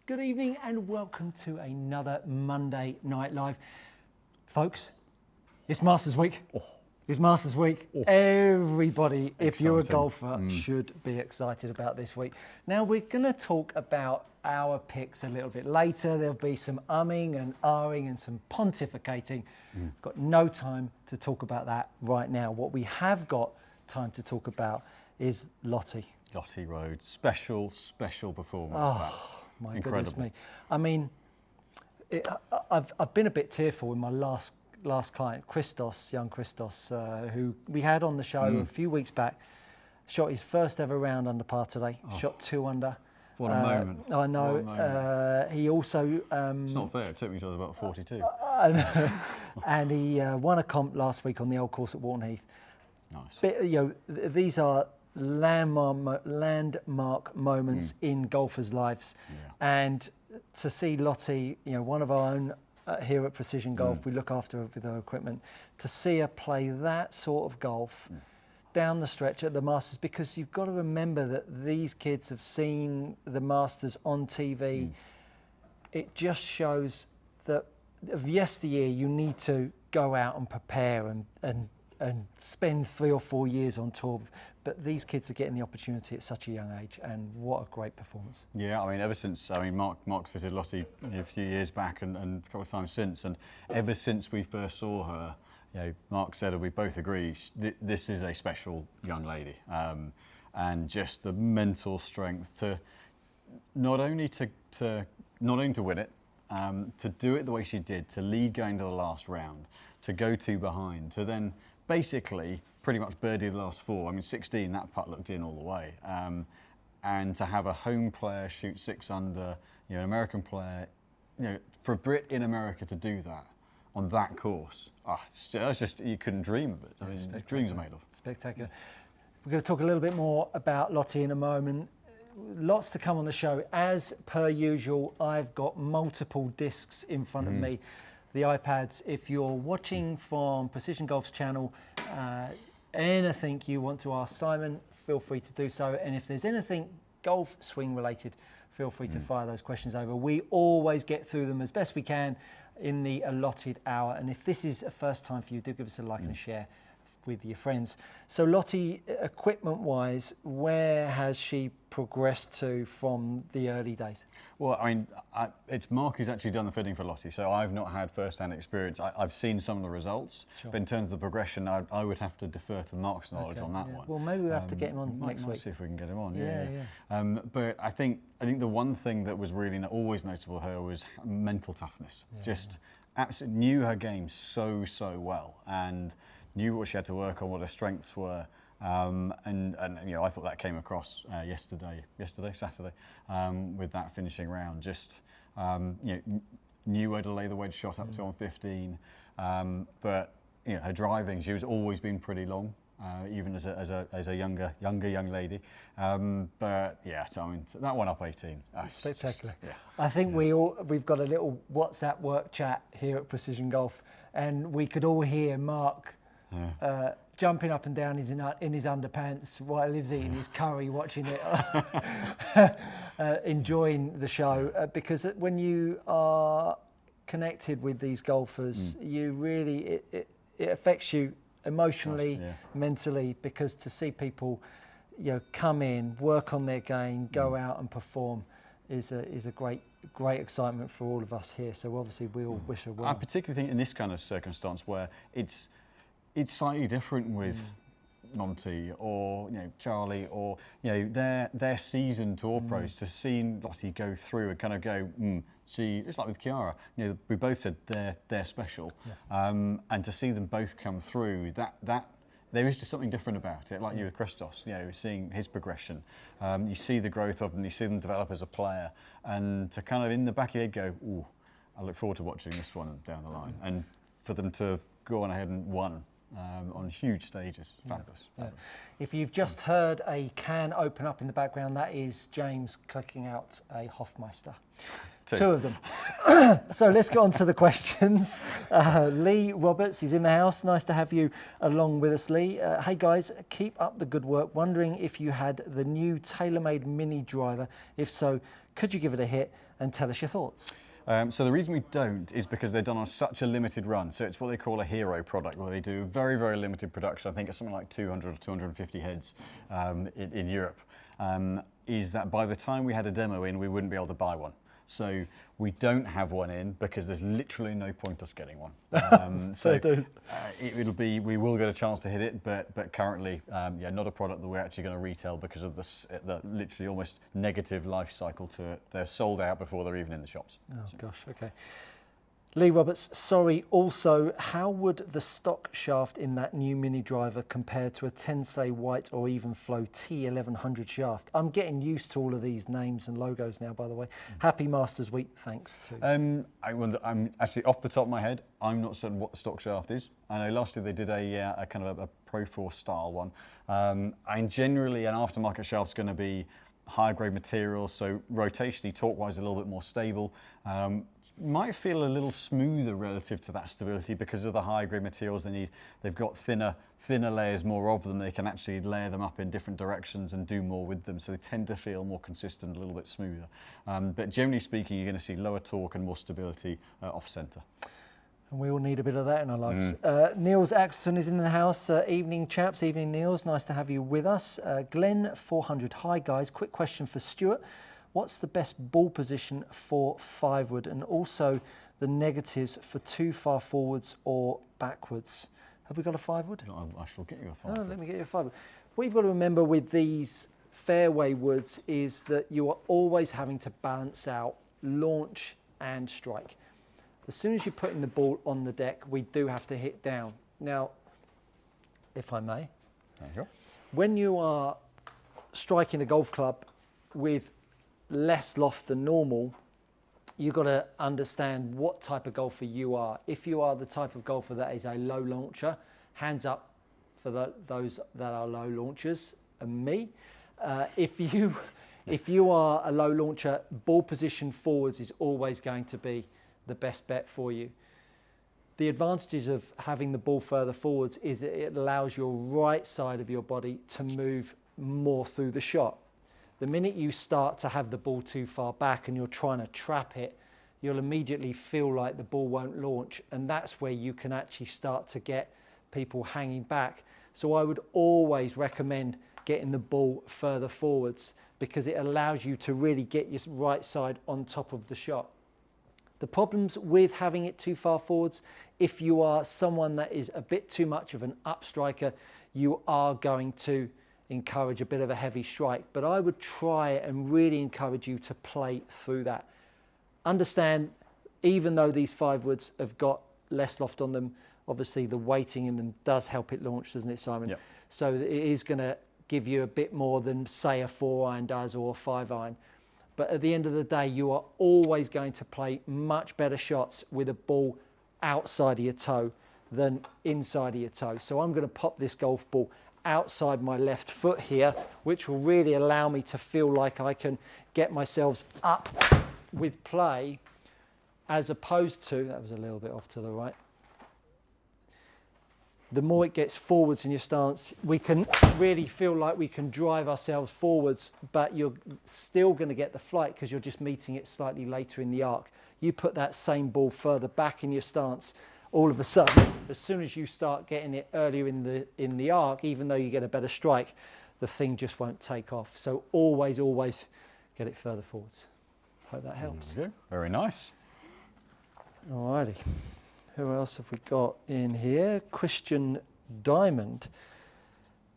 good evening and welcome to another Monday Night Live. Folks, it's Masters Week. It's Masters Week. Everybody, if you're a golfer, should be excited about this week. Now, we're going to talk about our picks a little bit later. There'll be some umming and ahhing and some pontificating. Got no time to talk about that right now. What we have got time to talk about is Lottie. Lottie Road, special performance. Oh, my goodness me. I mean, I've been a bit tearful with my last client, young Christos, who we had on the show a few weeks back. Shot his first ever round under par today. Shot 2 under. What a moment. I know. What a moment. He also... it's not fair. It took me till I was about 42. I know. And he won a comp last week on the old course at Walton Heath. Nice. But, these are landmark moments in golfers' lives. Yeah. And to see Lottie, one of our own here at Precision Golf, we look after her with her equipment, to see her play that sort of golf down the stretch at the Masters, because you've got to remember that these kids have seen the Masters on TV. It just shows that of yesteryear you need to go out and prepare and spend 3 or 4 years on tour. But these kids are getting the opportunity at such a young age, and what a great performance. Yeah, I mean, ever since, Mark's visited Lottie a few years back and a couple of times since, and ever since we first saw her, Mark said, and we both agree, this is a special young lady. And just the mental strength to not only to win it, to do it the way she did, to lead going to the last round, to go 2 behind, to then basically pretty much birdie the last 4. I mean, 16, that putt looked in all the way. And to have a home player shoot 6 under, an American player, for a Brit in America to do that on that course, it's just, you couldn't dream of it. I mean, dreams are made of. Spectacular. We're going to talk a little bit more about Lottie in a moment. Lots to come on the show. As per usual, I've got multiple discs in front of me. The iPads, if you're watching from Precision Golf's channel, anything you want to ask Simon, feel free to do so. And if there's anything golf swing related, feel free to fire those questions over. We always get through them as best we can in the allotted hour. And if this is a first time for you, do give us a like and a share with your friends. So Lottie, equipment-wise, where has she progressed to from the early days? Well, I mean, it's Mark who's actually done the fitting for Lottie, so I've not had first-hand experience. I've seen some of the results, but in terms of the progression, I would have to defer to Mark's knowledge on that one. Well, maybe we'll have to get him on next week. See if we can get him on. But I think the one thing that was really always notable with her was mental toughness. Just absolutely knew her game so well, and knew what she had to work on, what her strengths were, and I thought that came across Saturday, with that finishing round. Just knew where to lay the wedge shot up to on 15, but her driving, she was always been pretty long, even as a younger young lady. But so I mean, that one up 18, spectacular. I think we've got a little WhatsApp work chat here at Precision Golf, and we could all hear Mark jumping up and down in his underpants while he was eating his curry, watching it, enjoying the show. Because when you are connected with these golfers, you really it affects you emotionally, mentally. Because to see people, come in, work on their game, go out and perform, is a great excitement for all of us here. So obviously we all wish her well. I particularly think in this kind of circumstance where it's slightly different with Monty or Charlie or their seasoned tour pros, to see Lottie go through and kind of go, it's like with Chiara. We both said they're special, and to see them both come through, that there is just something different about it. Like you with Christos, seeing his progression, you see the growth of them, you see them develop as a player, and to kind of in the back of your head go, ooh, I look forward to watching this one down the line, and for them to have gone ahead and won on huge stages. Fabulous. If you've just heard a can open up in the background, that is James clicking out a Hofmeister. Two of them. So let's get on to the questions. Lee Roberts, he's in the house. Nice to have you along with us, Lee. Hey guys, keep up the good work. Wondering if you had the new TaylorMade Mini driver. If so, could you give it a hit and tell us your thoughts? So the reason we don't is because they're done on such a limited run. So it's what they call a hero product, where they do very, very limited production. I think it's something like 200 or 250 heads in Europe. Is that by the time we had a demo in, we wouldn't be able to buy one. So we don't have one in because there's literally no point us getting one. We will get a chance to hit it, but currently, yeah, not a product that we're actually going to retail because of the literally almost negative life cycle to it. They're sold out before they're even in the shops. Oh gosh, okay. Lee Roberts, sorry, also, how would the stock shaft in that new Mini driver compare to a Tensei White or Even Flow T1100 shaft? I'm getting used to all of these names and logos now, by the way. Happy Masters Week, thanks to. I'm actually, off the top of my head, I'm not certain what the stock shaft is. I know last year they did a kind of a Pro Force style one. And generally an aftermarket shaft's going to be higher grade materials, so rotationally, torque-wise, a little bit more stable. Might feel a little smoother relative to that stability because of the higher grade materials they need. They've got thinner layers, more of them. They can actually layer them up in different directions and do more with them. So they tend to feel more consistent, a little bit smoother. But generally speaking, you're going to see lower torque and more stability off center. And we all need a bit of that in our lives. Niels Axon is in the house. Evening, chaps. Evening, Niels. Nice to have you with us. Glenn 400. Hi, guys. Quick question for Stuart. What's the best ball position for 5-wood, and also the negatives for too far forwards or backwards? Have we got a 5-wood? I shall get you a 5-wood. Oh, let me get you a 5-wood. What you've got to remember with these fairway woods is that you are always having to balance out launch and strike. As soon as you're putting the ball on the deck, we do have to hit down. Now, if I may, there you go. When you are striking a golf club with less loft than normal, you've got to understand what type of golfer you are. If you are the type of golfer that is a low launcher, hands up for those that are low launchers, and me. If you are a low launcher, ball position forwards is always going to be the best bet for you. The advantages of having the ball further forwards is that it allows your right side of your body to move more through the shot. The minute you start to have the ball too far back and you're trying to trap it, you'll immediately feel like the ball won't launch, and that's where you can actually start to get people hanging back. So I would always recommend getting the ball further forwards because it allows you to really get your right side on top of the shot. The problems with having it too far forwards, if you are someone that is a bit too much of an up striker, you are going to encourage a bit of a heavy strike, but I would try and really encourage you to play through that. Understand, even though these 5-woods have got less loft on them, obviously the weighting in them does help it launch, doesn't it, Simon? Yep. So it is going to give you a bit more than, say, a 4-iron does or a 5-iron. But at the end of the day, you are always going to play much better shots with a ball outside of your toe than inside of your toe. So I'm going to pop this golf ball outside my left foot here, which will really allow me to feel like I can get myself up with play, as opposed to, that was a little bit off to the right. The more it gets forwards in your stance, we can really feel like we can drive ourselves forwards, but you're still going to get the flight because you're just meeting it slightly later in the arc. You put that same ball further back in your stance, all of a sudden, as soon as you start getting it earlier in the arc, even though you get a better strike, the thing just won't take off. So always get it further forwards. Hope that helps. There we go. Very nice. Alrighty. Who else have we got in here? Christian Diamond.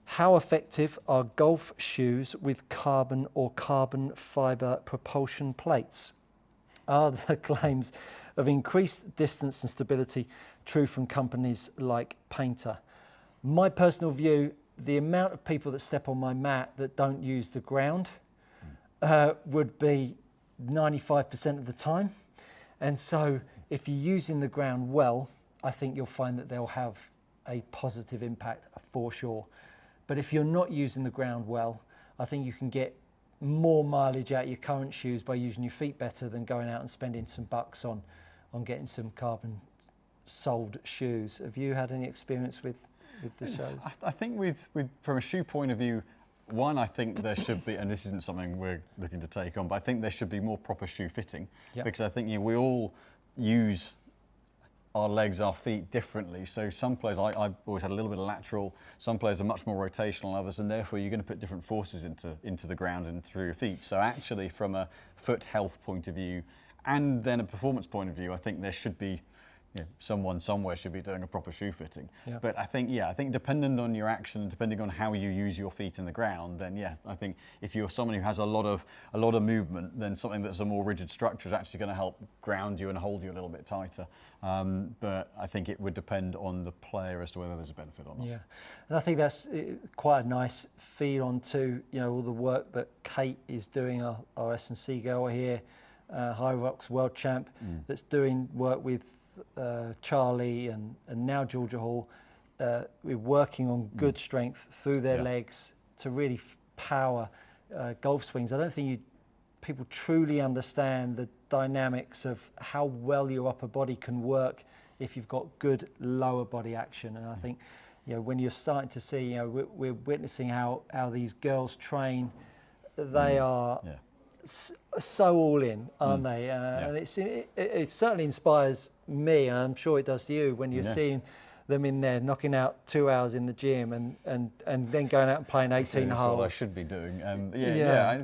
How effective are golf shoes with carbon or carbon fibre propulsion plates? Are the claims of increased distance and stability true from companies like Painter? My personal view, the amount of people that step on my mat that don't use the ground would be 95% of the time. And so if you're using the ground well, I think you'll find that they'll have a positive impact for sure. But if you're not using the ground well, I think you can get more mileage out of your current shoes by using your feet better than going out and spending some bucks on getting some carbon soled shoes. Have you had any experience with the shows? I think with from a shoe point of view, one, I think there should be, and this isn't something we're looking to take on, but I think there should be more proper shoe fitting. Yep. Because I think we all use our legs, our feet differently. So some players, I've always had a little bit of lateral, some players are much more rotational than others, and therefore you're going to put different forces into the ground and through your feet. So actually from a foot health point of view, and then a performance point of view, I think there should be, someone somewhere should be doing a proper shoe fitting. Yeah. But I think depending on your action, depending on how you use your feet in the ground, then I think if you're someone who has a lot of movement, then something that's a more rigid structure is actually going to help ground you and hold you a little bit tighter. But I think it would depend on the player as to whether there's a benefit or not. Yeah, and I think that's quite a nice feed on to all the work that Kate is doing, our S&C girl here, High Rocks world champ, that's doing work with Charlie and now Georgia Hall. We're working on good strength through their legs to really power golf swings. I don't think people truly understand the dynamics of how well your upper body can work if you've got good lower body action. And I think when you're starting to see, we're witnessing how these girls train, they are so all in, aren't they? And it certainly inspires me, and I'm sure it does to you when you're seeing them in there knocking out 2 hours in the gym and then going out and playing 18 That's holes. what I should be doing.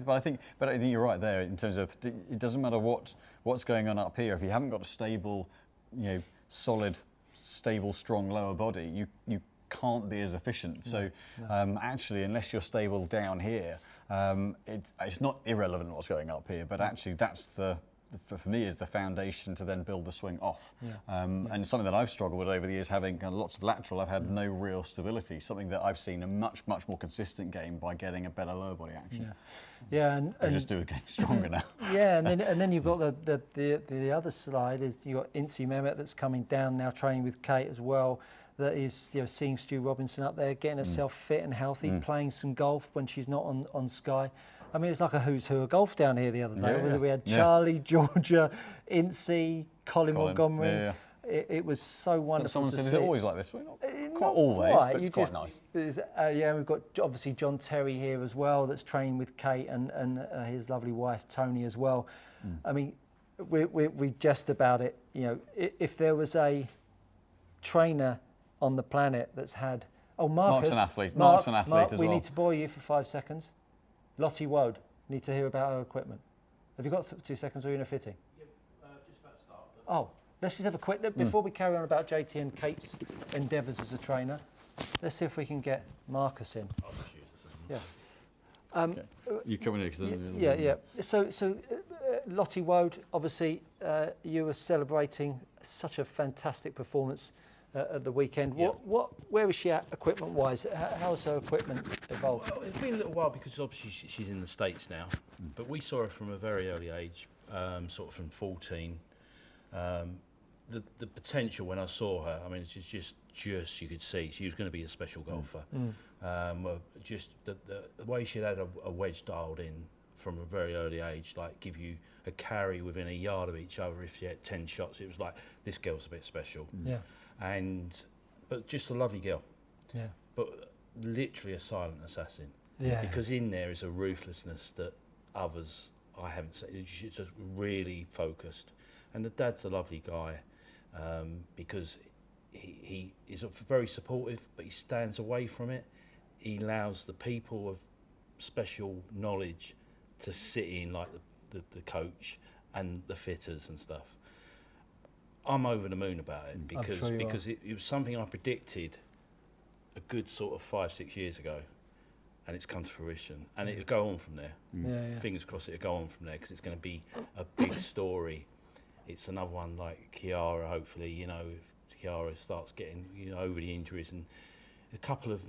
But I think you're right there in terms of it doesn't matter what's going on up here. If you haven't got a stable, solid, stable, strong lower body, you can't be as efficient. So actually, unless you're stable down here, it's not irrelevant what's going up here, but actually that's for me is the foundation to then build the swing off. And something that I've struggled with over the years, having lots of lateral, I've had no real stability. Something that I've seen a much more consistent game by getting a better lower body action. And just do a game stronger now. and then you've got the other side is you've got Incy Mehmet that's coming down now, training with Kate as well. That is, seeing Stu Robinson up there, getting herself fit and healthy, playing some golf when she's not on Sky. I mean, it's like a who's who of golf down here the other day. We had Charlie, Georgia, Incy, Colin Montgomery. It was so wonderful. Someone to said, see. "Is it always like this?" Well, not quite Not always, quite. but it's quite nice. We've got obviously John Terry here as well, that's training with Kate and his lovely wife Tony as well. I mean, we jest about it. If there was a trainer on the planet that's had Marcus, Mark's an athlete as well. We need to bore you for 5 seconds. Lottie Wode, need to hear about her equipment. Have you got 2 seconds or are you in a fitting? Yeah, just about to start. Let's just have a quick, before we carry on about JT and Kate's endeavours as a trainer, let's see if we can get Marcus in. I'll just use this as Yeah. You coming in? So Lottie Wode, obviously you were celebrating such a fantastic performance at the weekend. Yeah. Where is she at equipment-wise? How has her equipment evolved? Well, it's been a little while because obviously she's in the States now, but we saw her from a very early age, sort of from 14. The potential when I saw her, I mean, it's just you could see she was going to be a special golfer. Just the way she had a wedge dialed in from a very early age, like give you a carry within a yard of each other. If you had 10 shots, it was like, this girl's a bit special. Yeah. But just a lovely girl. Yeah. But literally a silent assassin. Yeah. Because in there is a ruthlessness that others I haven't seen. She's just really focused. And the dad's a lovely guy because he is very supportive, but he stands away from it. He allows the people of special knowledge to sit in, like the coach and the fitters and stuff. I'm over the moon about it because it was something I predicted a good sort of 5-6 years ago, and it's come to fruition, and it'll go on from there. Fingers crossed it'll go on from there because it's going to be a big story. It's another one like Kiara, hopefully, if Kiara starts getting over the injuries, and a couple of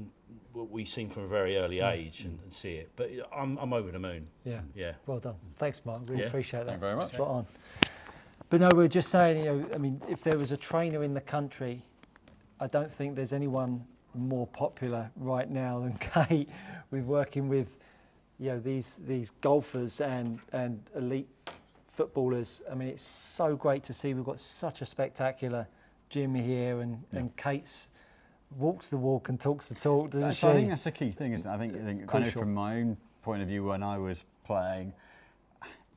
what we've seen from a very early age and see it. But I'm over the moon. Yeah. Well done. Thanks, Mark. Really appreciate that. Thank you very much. Spot on. But no, we're just saying, I mean, if there was a trainer in the country, I don't think there's anyone more popular right now than Kate with working with you know, these golfers and elite footballers. I mean, it's so great to see. We've got such a spectacular gym here, and Kate's walks the walk and talks the talk, doesn't she? I think that's a key thing, isn't it? I think I know from my own point of view, when I was playing,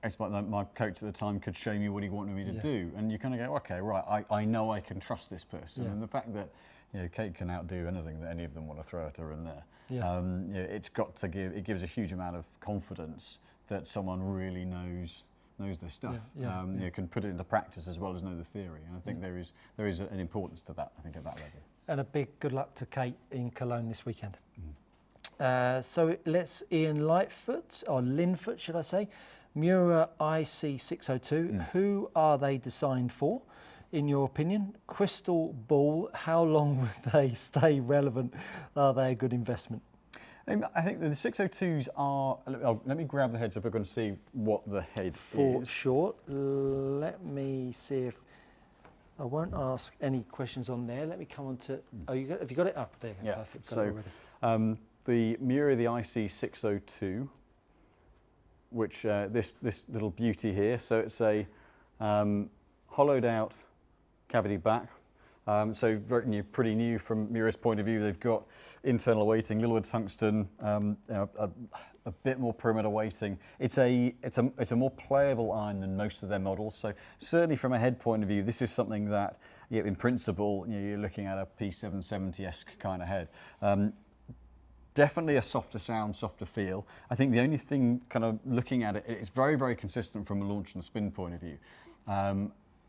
it's like my coach at the time could show me what he wanted me to do, and you kind of go, okay, right, I know I can trust this person, and the fact that, you know, Kate can outdo anything that any of them want to throw at her in there. You know, it gives a huge amount of confidence that someone really knows their stuff. You know, can put it into practice as well as know the theory, and I think there is an importance to that, I think, at that level. And a big good luck to Kate in Cologne this weekend. So let's Ian Lightfoot, or Linfoot should I say, Mura IC602. Who are they designed for, in your opinion? Crystal ball, how long would they stay relevant? Are they a good investment? I think the 602s are, let me grab the head so we're going to see what the head For is. sure. Let me see if, I won't ask any questions on there. Let me come on to, have you got it up there? Yeah, Perfect. so the Mura, the IC602, which this little beauty here, so it's a hollowed out cavity back. So very pretty new from Mura's point of view. They've got internal weighting, a little bit of tungsten, a bit more perimeter weighting. It's a more playable iron than most of their models. So certainly from a head point of view, this is something that, in principle, you're looking at a P770-esque kind of head. Definitely a softer sound, softer feel. I think the only thing, kind of looking at it, it's very, very consistent from a launch and spin point of view.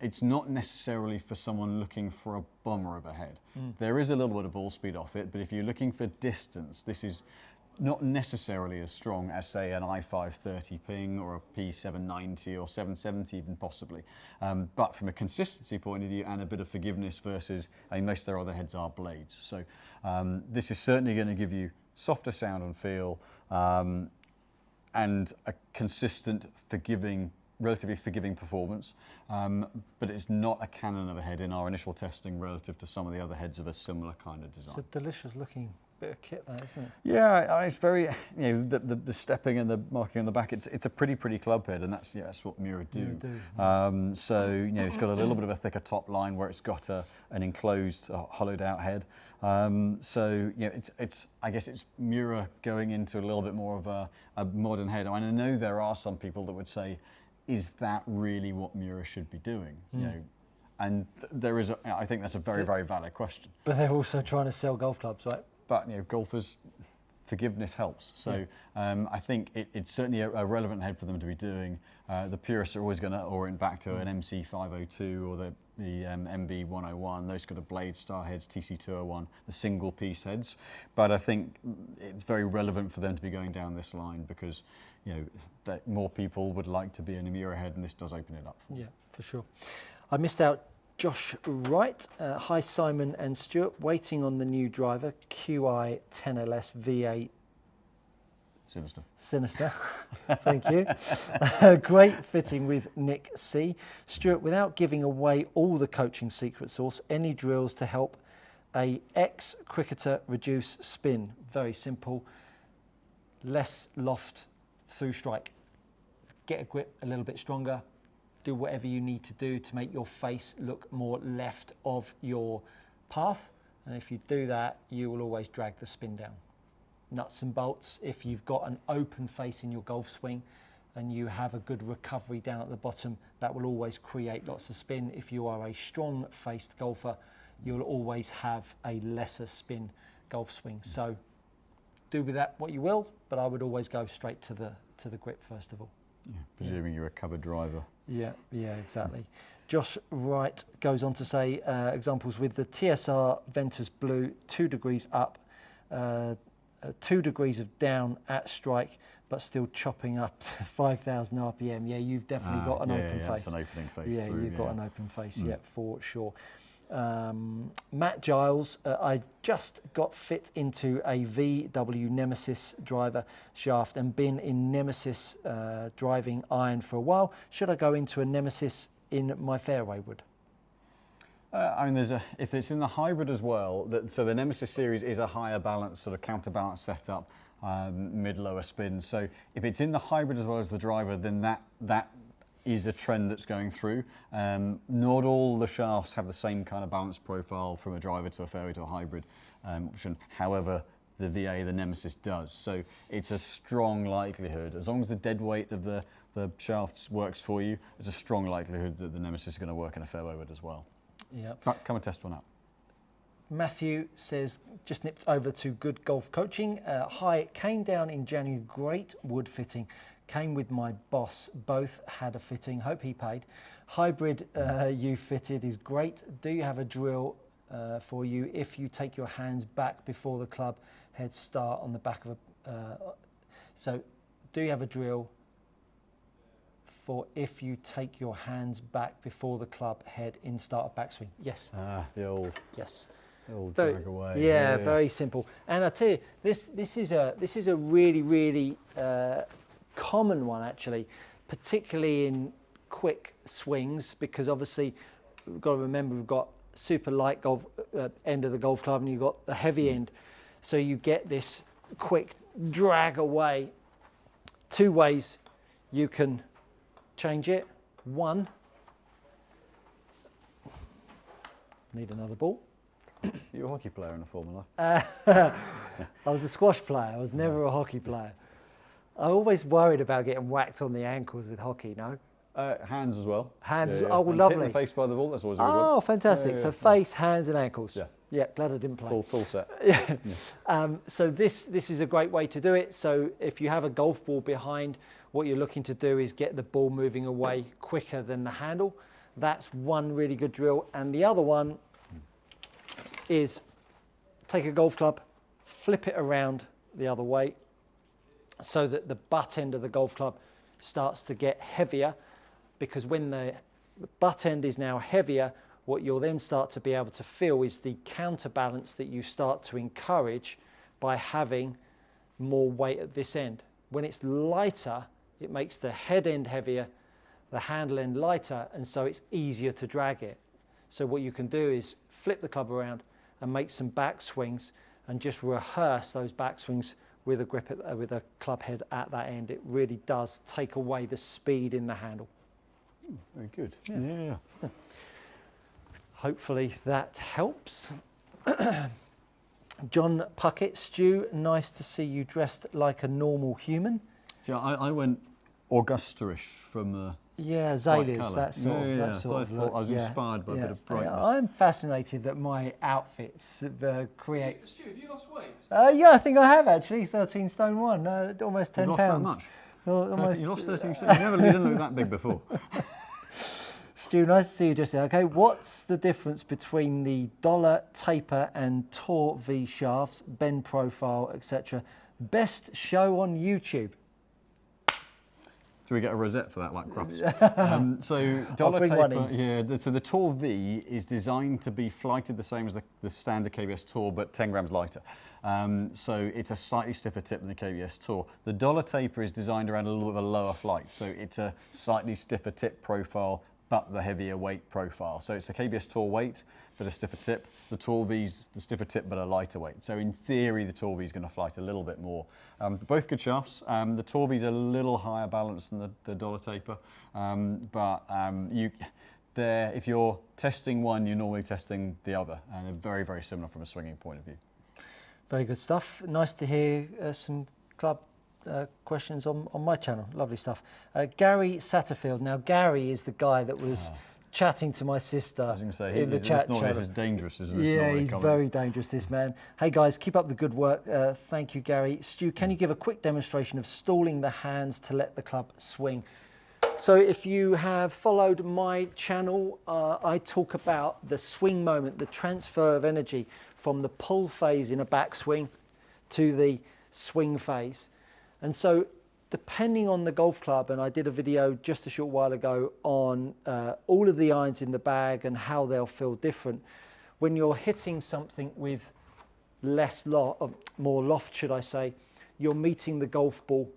It's not necessarily for someone looking for a bomber of a head. There is a little bit of ball speed off it, but if you're looking for distance, this is not necessarily as strong as, say, an i530 ping or a P790 or 770 even possibly. But from a consistency point of view and a bit of forgiveness versus, I mean, most of their other heads are blades. So this is certainly going to give you softer sound and feel, and a consistent, relatively forgiving performance, but it's not a cannon of a head in our initial testing relative to some of the other heads of a similar kind of design. It's a delicious looking bit of kit, that, isn't it? Yeah, it's very, the stepping and the marking on the back. It's a pretty club head, and that's what Mura do. So it's got a little bit of a thicker top line where it's got an enclosed, hollowed out head. So I guess it's Mura going into a little bit more of a modern head. I mean, I know there are some people that would say, is that really what Mura should be doing? And I think that's a very, very valid question. But they're also trying to sell golf clubs, right? But golfers, forgiveness helps. So I think it's certainly a relevant head for them to be doing. The purists are always going to orient back to an MC502 or the MB101, those kind of blade star heads, TC201, the single piece heads. But I think it's very relevant for them to be going down this line because that more people would like to be in a Mura head, and this does open it up for them. Yeah, for sure. I missed out Josh Wright. Hi Simon and Stuart, waiting on the new driver QI 10LS V8. Sinister. Thank you. Great fitting with Nick C. Stuart, without giving away all the coaching secret sauce, any drills to help a ex-cricketer reduce spin? Very simple. Less loft through strike. Get a grip a little bit stronger. Do whatever you need to do to make your face look more left of your path. And if you do that, you will always drag the spin down. Nuts and bolts, if you've got an open face in your golf swing and you have a good recovery down at the bottom, that will always create lots of spin. If you are a strong-faced golfer, you'll always have a lesser spin golf swing. So do with that what you will, but I would always go straight to the grip first of all. Yeah, presuming you're a covered driver. Yeah, exactly. Josh Wright goes on to say, examples with the TSR Ventus Blue, 2 degrees up, 2 degrees of down at strike, but still chopping up to 5,000 RPM. Yeah, you've definitely got an open face. That's an opening face. Yeah, you've got an open face, yeah, for sure. Matt Giles, I just got fit into a VW Nemesis driver shaft and been in Nemesis driving iron for a while. Should I go into a Nemesis in my fairway wood? I mean, if it's in the hybrid as well, so the Nemesis series is a higher balance, sort of counterbalance setup, mid-lower spin. So if it's in the hybrid as well as the driver, then that is a trend that's going through. Not all the shafts have the same kind of balance profile from a driver to a fairway to a hybrid option. However, the VA, the Nemesis, does. So it's a strong likelihood, as long as the dead weight of the shafts works for you, there's a strong likelihood that the Nemesis is going to work in a fairway wood as well. Yeah. Come and test one out. Matthew says, just nipped over to Good Golf Coaching. Hi, came down in January, great wood fitting. Came with my boss, both had a fitting, hope he paid. Hybrid you fitted is great. Do you have a drill for you if you take your hands back before the club head start on the back of a... so, do you have a drill for if you take your hands back before the club head in start of backswing? Yes. The old... Yes. Drag away. Yeah, very simple. And I tell you, this is a really common one actually, particularly in quick swings, because obviously we've got to remember we've got super light golf end of the golf club and you've got the heavy end, so you get this quick drag away. Two ways you can change it. One, need another ball. You're a hockey player in a former life. I was a squash player. I was never a hockey player. I always worried about getting whacked on the ankles with hockey. No. Hands as well. Hands. Yeah, yeah. Oh, And lovely. hitting the face by the ball. That's always really Oh, good. fantastic. Yeah, So yeah. face, hands, and ankles. Yeah. Yeah. Glad I didn't play. Full set. Yeah. So this is a great way to do it. So if you have a golf ball behind, what you're looking to do is get the ball moving away quicker than the handle. That's one really good drill. And the other one is take a golf club, flip it around the other way so that the butt end of the golf club starts to get heavier, because when the butt end is now heavier, what you'll then start to be able to feel is the counterbalance that you start to encourage by having more weight at this end. When it's lighter, it makes the head end heavier, the handle end lighter, and so it's easier to drag it. So what you can do is flip the club around and make some back swings and just rehearse those back swings with a grip with a club head at that end. It really does take away the speed in the handle. Very good. Yeah. Hopefully that helps. John Puckett, Stu, nice to see you dressed like a normal human. See, I went Augusta-ish from Yeah, bright Azaleas, colour. that sort of, that So sort I of thought look. I was Yeah, inspired by a yeah. bit of brightness. I'm fascinated that my outfits create... Stu, have you lost weight? yeah, I think I have actually, 13 stone 1, almost 10 You've pounds. lost Almost, that much? You lost 13 stones. You didn't look that big before. Stu, nice to see you just there. Okay, what's the difference between the dollar taper and Tour V shafts, bend profile, etc.? Best show on YouTube. Do we get a rosette for that, like Crufts? So dollar bring one taper, in. yeah. So the Tour V is designed to be flighted the same as the standard KBS Tour, but 10 grams lighter. So it's a slightly stiffer tip than the KBS Tour. The dollar taper is designed around a little bit of a lower flight, so it's a slightly stiffer tip profile, but the heavier weight profile. So it's a KBS Tour weight, but a stiffer tip. The Tour V's the stiffer tip, but a lighter weight. So in theory, the Tour V's going to flight a little bit more. Both good shafts. The Tour V's a little higher balance than the dollar taper, if you're testing one, you're normally testing the other, and they're very, very similar from a swinging point of view. Very good stuff. Nice to hear some club questions on my channel. Lovely stuff. Gary Satterfield. Now, Gary is the guy that was chatting to my sister I was going to say, in the chat this channel. is dangerous, isn't it? Yeah, he's very dangerous, this man. Hey guys, keep up the good work. Thank you, Gary. Stu, can you give a quick demonstration of stalling the hands to let the club swing? So if you have followed my channel, I talk about the swing moment, the transfer of energy from the pull phase in a backswing to the swing phase. And so depending on the golf club, and I did a video just a short while ago on all of the irons in the bag and how they'll feel different. When you're hitting something with more loft, should I say, you're meeting the golf ball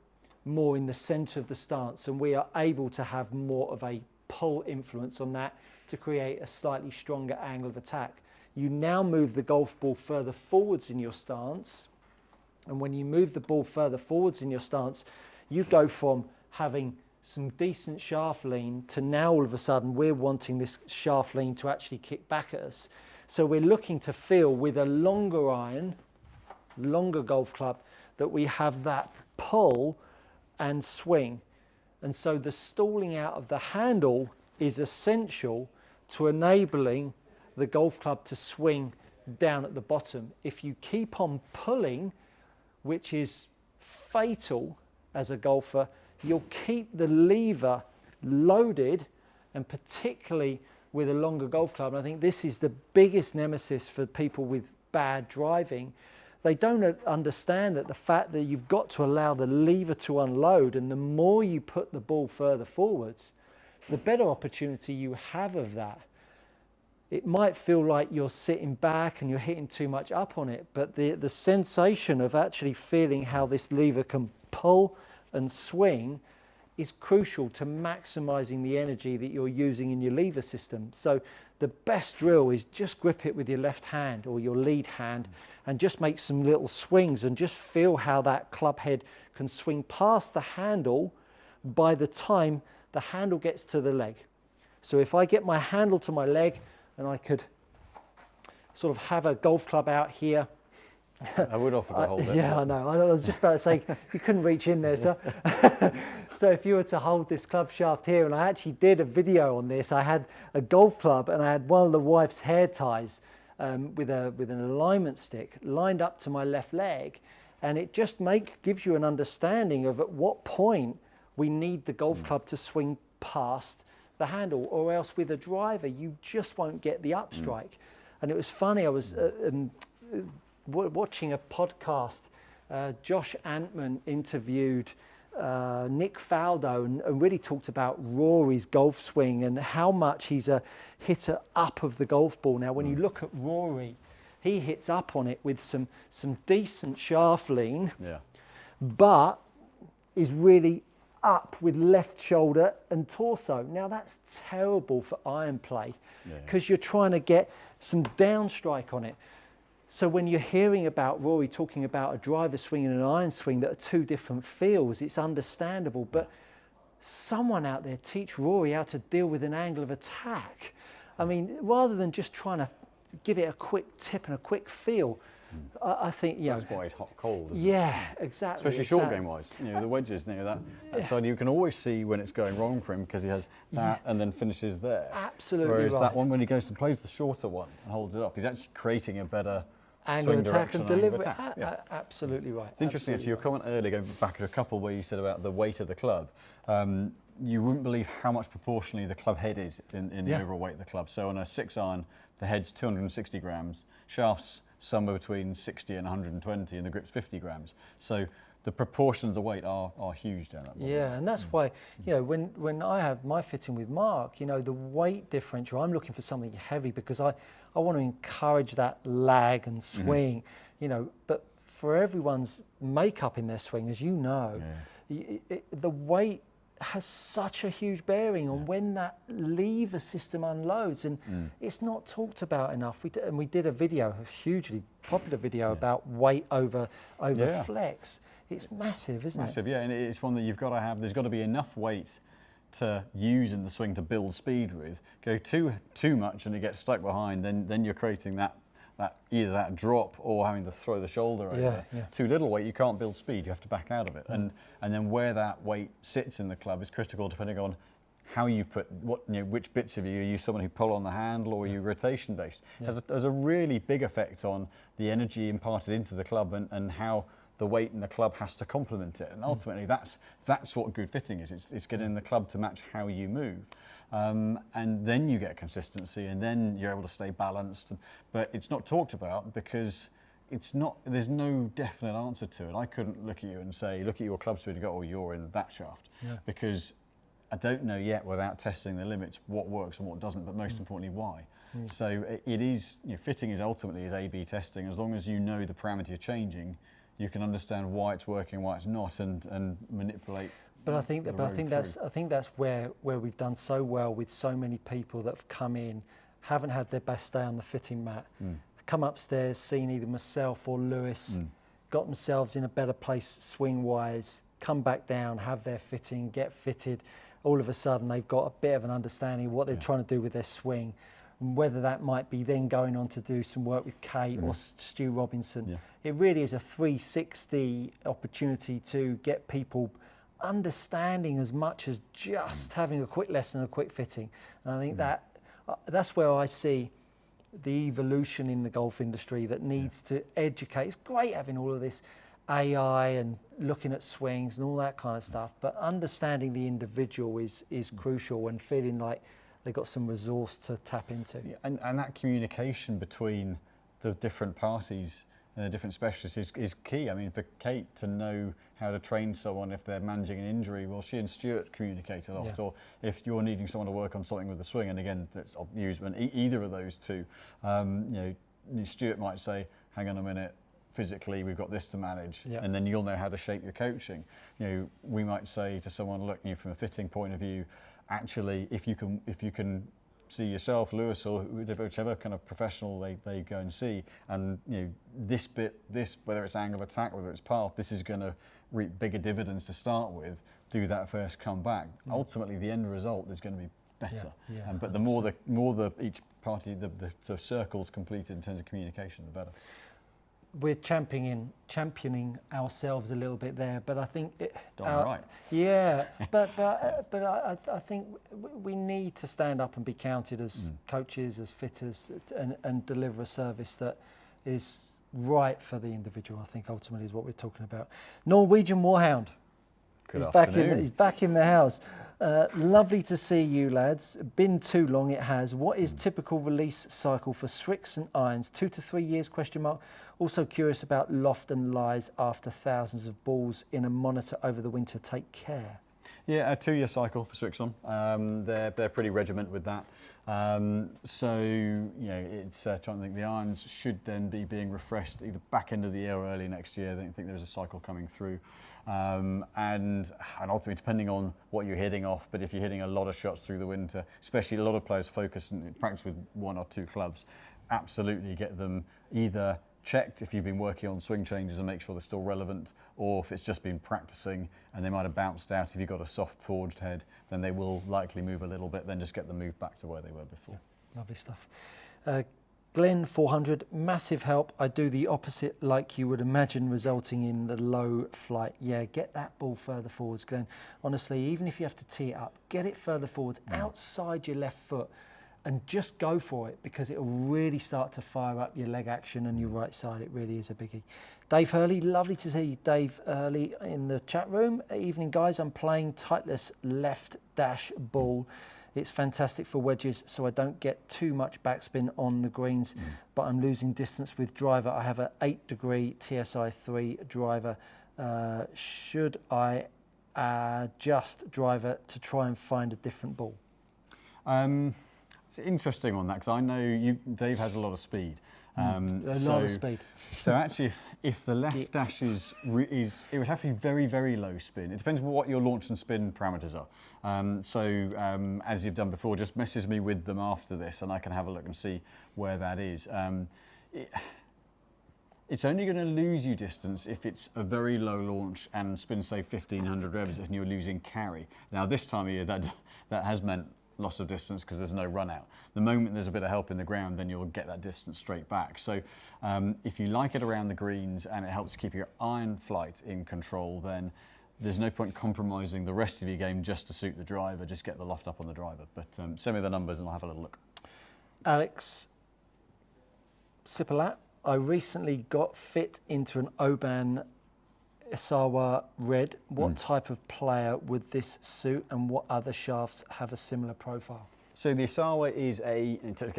more in the center of the stance, and we are able to have more of a pull influence on that to create a slightly stronger angle of attack. You now move the golf ball further forwards in your stance, and when you move the ball further forwards in your stance, you go from having some decent shaft lean to now all of a sudden we're wanting this shaft lean to actually kick back at us. So we're looking to feel with a longer iron, longer golf club, that we have that pull and swing. And so the stalling out of the handle is essential to enabling the golf club to swing down at the bottom. If you keep on pulling, which is fatal as a golfer, you'll keep the lever loaded, and particularly with a longer golf club. And I think this is the biggest nemesis for people with bad driving. They don't understand that the fact that you've got to allow the lever to unload, and the more you put the ball further forwards, the better opportunity you have of that. It might feel like you're sitting back and you're hitting too much up on it, but the sensation of actually feeling how this lever can pull and swing is crucial to maximizing the energy that you're using in your lever system. So the best drill is just grip it with your left hand or your lead hand and just make some little swings and just feel how that club head can swing past the handle by the time the handle gets to the leg. So if I get my handle to my leg and I could sort of have a golf club out here. I would offer to hold it. Yeah, I know. I was just about to say you couldn't reach in there, so. So if you were to hold this club shaft here, and I actually did a video on this. I had a golf club and I had one of the wife's hair ties with an alignment stick lined up to my left leg, and it just gives you an understanding of at what point we need the golf club to swing past the handle, or else with a driver you just won't get the upstrike. And it was funny, I was watching a podcast. Josh Antman interviewed Nick Faldo and really talked about Rory's golf swing and how much he's a hitter up of the golf ball. Now when you look at Rory, he hits up on it with some decent shaft lean, but is really up with left shoulder and torso. Now that's terrible for iron play because you're trying to get some downstrike on it. So when you're hearing about Rory talking about a driver swing and an iron swing that are two different feels, it's understandable, but someone out there teach Rory how to deal with an angle of attack. I mean, rather than just trying to give it a quick tip and a quick feel, I think, you know. That's why it's hot cold, isn't it? Exactly. Especially short game wise. You know, the wedges near that side, you can always see when it's going wrong for him because he has that and then finishes there. Absolutely. Whereas right. that one, when he goes and plays the shorter one and holds it up, he's actually creating a better angle of attack and delivery. Absolutely right. It's interesting actually, your comment earlier, going back at a couple where you said about the weight of the club. You wouldn't believe how much proportionally the club head is in the overall weight of the club. So on a 6-iron, the head's 260 grams, shafts somewhere between 60 and 120, and the grip's 50 grams. So the proportions of weight are huge down that bottom. Yeah, and that's why, you know, when I have my fitting with Mark, you know, the weight differential, I'm looking for something heavy because I want to encourage that lag and swing, you know, but for everyone's makeup in their swing, as you know, the weight has such a huge bearing on when that lever system unloads, and it's not talked about enough. We did a video, a hugely popular video about weight over flex. It's massive, isn't it? Massive, yeah, and it's one that you've got to have. There's got to be enough weight to use in the swing to build speed with. Go too much and it gets stuck behind, then you're creating that either that drop or having to throw the shoulder over. Too little weight, you can't build speed, you have to back out of it. And then where that weight sits in the club is critical depending on how you put, which bits of you, are you someone who pull on the handle or are you rotation based? Has a really big effect on the energy imparted into the club and how the weight in the club has to complement it. And ultimately that's what good fitting is. It's getting the club to match how you move. And then you get consistency and then you're able to stay balanced. But it's not talked about because there's no definite answer to it. I couldn't look at you and say, look at your club speed and go, oh, you're in that shaft. Because I don't know yet without testing the limits what works and what doesn't, but most importantly, why. So it is, fitting is ultimately A/B testing. As long as you know the parameter you're changing, you can understand why it's working, why it's not, and manipulate But I think the that, road I think that's where we've done so well with so many people that have come in, haven't had their best day on the fitting mat, come upstairs, seen either myself or Lewis, got themselves in a better place swing wise, come back down, have their fitting, get fitted. All of a sudden they've got a bit of an understanding of what they're trying to do with their swing, and whether that might be then going on to do some work with Kate or Stu Robinson. Yeah. It really is a 360 opportunity to get people understanding as much as just having a quick lesson, a quick fitting. And I think that's where I see the evolution in the golf industry that needs to educate. It's great having all of this AI and looking at swings and all that kind of stuff, but understanding the individual is crucial, and feeling like they've got some resource to tap into. Yeah, and that communication between the different parties and the different specialists is key. I mean, for Kate to know how to train someone if they're managing an injury, well, she and Stuart communicate a lot. Yeah. Or if you're needing someone to work on something with the swing, and again, I'll use either of those two. Stuart might say, "Hang on a minute. Physically, we've got this to manage," and then you'll know how to shape your coaching. We might say to someone, "Look, from a fitting point of view, actually, if you can see yourself, Lewis, or whichever kind of professional they go and see, and this whether it's angle of attack, whether it's path, this is going to reap bigger dividends to start with. Do that first, come back. Ultimately, the end result is going to be better. But the more each party the sort of circles completed in terms of communication, the better. We're championing ourselves a little bit there, but I think right. Yeah, but I think we need to stand up and be counted as coaches, as fitters, and deliver a service that is right for the individual. I think ultimately is what we're talking about. Norwegian Warhound. He's back in the house. Lovely to see you, lads. Been too long, it has. What is typical release cycle for Srixx and irons? 2 to 3 years, question mark. Also curious about loft and lies after thousands of balls in a monitor over the winter. Take care. Yeah, a 2-year cycle for Srixx on. They're pretty regiment with that. It's trying to think. The irons should then be being refreshed either back end of the year or early next year. I don't think there's a cycle coming through. And ultimately, depending on what you're hitting off, but if you're hitting a lot of shots through the winter, especially a lot of players focus and practice with 1 or 2 clubs, absolutely get them either checked if you've been working on swing changes and make sure they're still relevant, or if it's just been practicing and they might have bounced out. If you've got a soft forged head, then they will likely move a little bit, then just get them moved back to where they were before. Yeah, lovely stuff. Glenn 400, massive help. I do the opposite like you would imagine, resulting in the low flight. Yeah, get that ball further forwards, Glenn. Honestly, even if you have to tee it up, get it further forwards outside your left foot and just go for it, because it will really start to fire up your leg action and your right side. It really is a biggie. Dave Hurley, lovely to see you, Dave Hurley, in the chat room. Evening, guys. I'm playing Titleist left dash ball. It's fantastic for wedges, so I don't get too much backspin on the greens, but I'm losing distance with driver. I have an 8-degree TSI 3 driver. Should I adjust driver to try and find a different ball? It's interesting on that, because I know Dave has a lot of speed. A lot of speed. So actually, if the left dash is, it would have to be very, very low spin. It depends on what your launch and spin parameters are. As you've done before, just message me with them after this, and I can have a look and see where that is. It's only going to lose you distance if it's a very low launch and spin, say 1500 revs, and you're losing carry. Now this time of year, that has meant loss of distance because there's no run out. The moment there's a bit of help in the ground, then you'll get that distance straight back. So if you like it around the greens and it helps keep your iron flight in control, then there's no point compromising the rest of your game just to suit the driver. Just get the loft up on the driver. But send me the numbers and I'll have a little look. Alex Sipalat, I recently got fit into an Oban Isawa Red. What type of player would this suit, and what other shafts have a similar profile? So the Isawa is a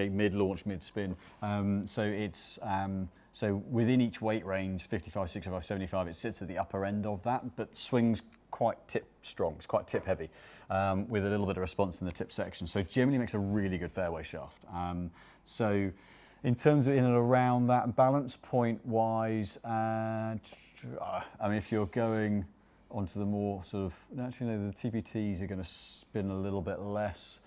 mid-launch, mid-spin. So it's so within each weight range, 55, 65, 75, it sits at the upper end of that, but swings quite tip strong. It's quite tip heavy, with a little bit of response in the tip section. So generally makes a really good fairway shaft. So in terms of in and around that, balance point wise, I mean, if you're going onto the more sort of, actually no, the TPTs are going to spin a little bit less.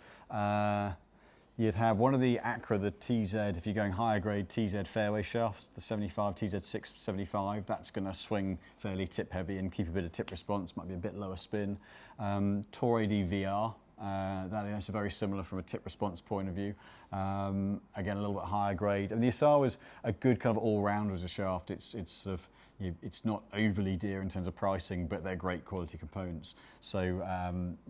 You'd have one of the Acra, the TZ, if you're going higher grade TZ fairway shafts, the 75, TZ6 75, that's going to swing fairly tip heavy and keep a bit of tip response, might be a bit lower spin. Tour AD VR, that's very similar from a tip response point of view. Again, a little bit higher grade. And the Asawa's a good kind of all-rounder as a shaft. It's sort of, it's not overly dear in terms of pricing, but they're great quality components. So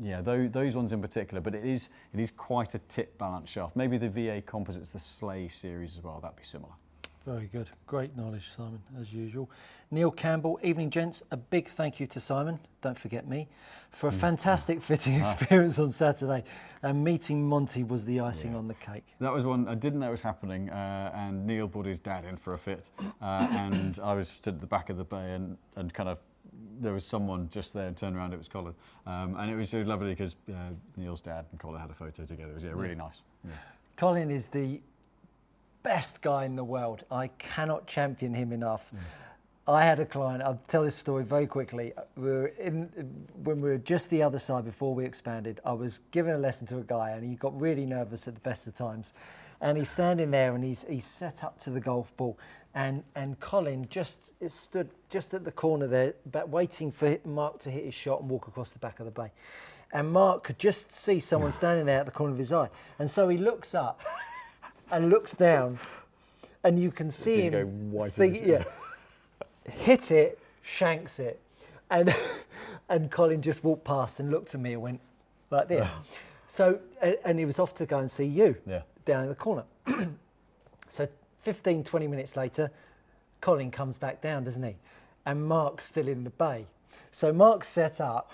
yeah, those ones in particular, but it is quite a tip balance shaft. Maybe the VA Composites, the Slay series as well, that'd be similar. Very good. Great knowledge, Simon, as usual. Neil Campbell, evening gents. A big thank you to Simon, don't forget me, for a fantastic fitting experience on Saturday. And meeting Monty was the icing on the cake. That was one I didn't know was happening, and Neil brought his dad in for a fit, and I was stood at the back of the bay, and kind of there was someone just there and turned around, it was Colin, and it was so lovely because Neil's dad and Colin had a photo together. It was really nice. Yeah. Colin is the best guy in the world. I cannot champion him enough. I had a client, I'll tell this story very quickly. When we were just the other side before we expanded, I was giving a lesson to a guy and he got really nervous at the best of times. And he's standing there and he's set up to the golf ball, and Colin just stood just at the corner there, but waiting for Mark to hit his shot and walk across the back of the bay. And Mark could just see someone standing there at the corner of his eye. And so he looks up and looks down, and you can see him go white hit it, shanks it, and Colin just walked past and looked at me and went like this. So, and he was off to go and see you down in the corner. So 15, 20 minutes later, Colin comes back down, doesn't he? And Mark's still in the bay. So Mark's set up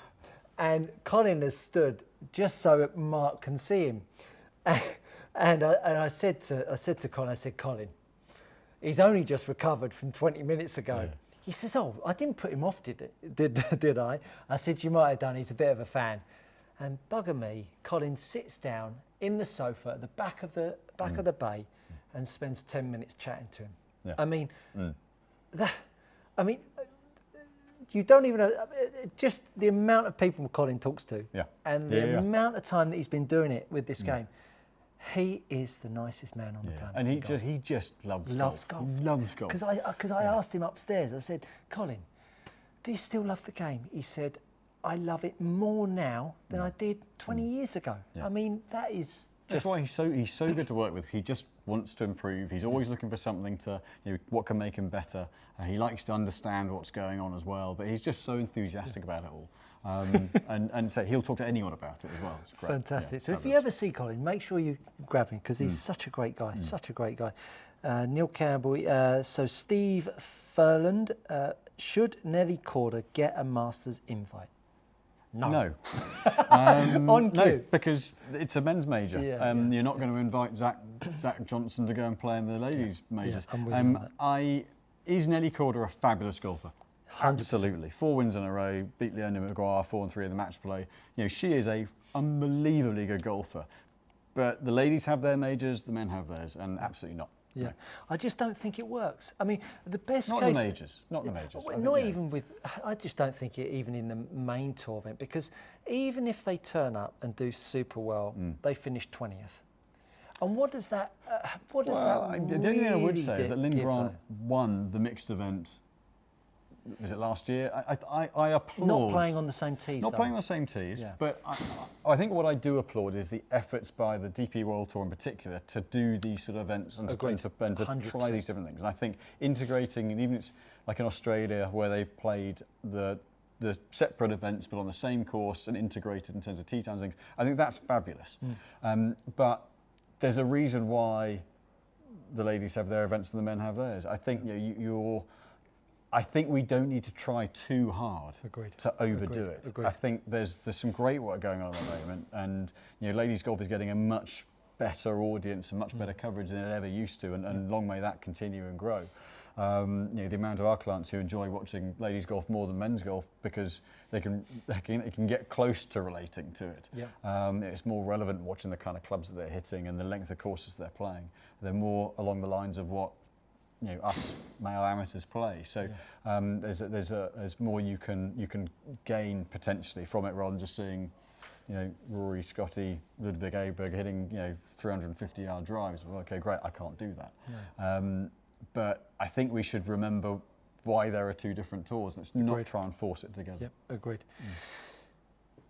and Colin has stood just so that Mark can see him. And I said to Colin, I said, Colin, he's only just recovered from 20 minutes ago. Yeah. He says, oh, I didn't put him off, did I? I said, you might have done, he's a bit of a fan. And bugger me, Colin sits down in the sofa at the back of the bay and spends 10 minutes chatting to him. Yeah. I mean, you don't even know, just the amount of people Colin talks to and the amount of time that he's been doing it with this game. He is the nicest man on the planet. And he just loves golf. He loves golf. Because I asked him upstairs, I said, Colin, do you still love the game? He said, I love it more now than I did 20 years ago. Yeah. I mean, that is that's why he's so good to work with. He just wants to improve. He's always looking for something to, what can make him better. He likes to understand what's going on as well, but he's just so enthusiastic about it all. And so he'll talk to anyone about it as well. It's great. Fantastic. So if you ever see Colin, make sure you grab him because he's such a great guy, such a great guy. Neil Campbell, so Steve Furland, should Nelly Corder get a Masters invite? No. On cue. No, because it's a men's major. You're not going to invite Zach Johnson to go and play in the ladies' majors. Is Nelly Corder a fabulous golfer? 100%. Absolutely. 4 wins in a row, beat Leonie Maguire 4 and 3 in the match play. She is a unbelievably good golfer. But the ladies have their majors, the men have theirs, and absolutely not. Yeah, no. I just don't think it works. I mean, the best not case... the majors, not the majors. Not even with... I just don't think it even in the main tour event, because even if they turn up and do super well, they finish 20th. And what does that... The only thing I would say is that Lynn Grant won the mixed event. Was it last year? I applaud... Not playing on the same tees. Not playing on the same tees, but I think what I do applaud is the efforts by the DP World Tour in particular to do these sort of events and to try these different things. And I think integrating, and even it's like in Australia where they've played the separate events but on the same course and integrated in terms of tee times and things, I think that's fabulous. But there's a reason why the ladies have their events and the men have theirs. I think I think we don't need to try too hard to overdo it. I think there's some great work going on at the moment, and ladies golf is getting a much better audience and much better coverage than it ever used to, and long may that continue and grow. The amount of our clients who enjoy watching ladies golf more than men's golf because they can get close to relating to it. It's more relevant watching the kind of clubs that they're hitting and the length of courses they're playing. They're more along the lines of what us male amateurs play. So there's more you can gain potentially from it rather than just seeing Rory, Scotty, Ludwig Aberg hitting 350-yard drives. Well, okay, great, I can't do that. Yeah. But I think we should remember why there are two different tours. Let's not try and force it together. Yep, agreed.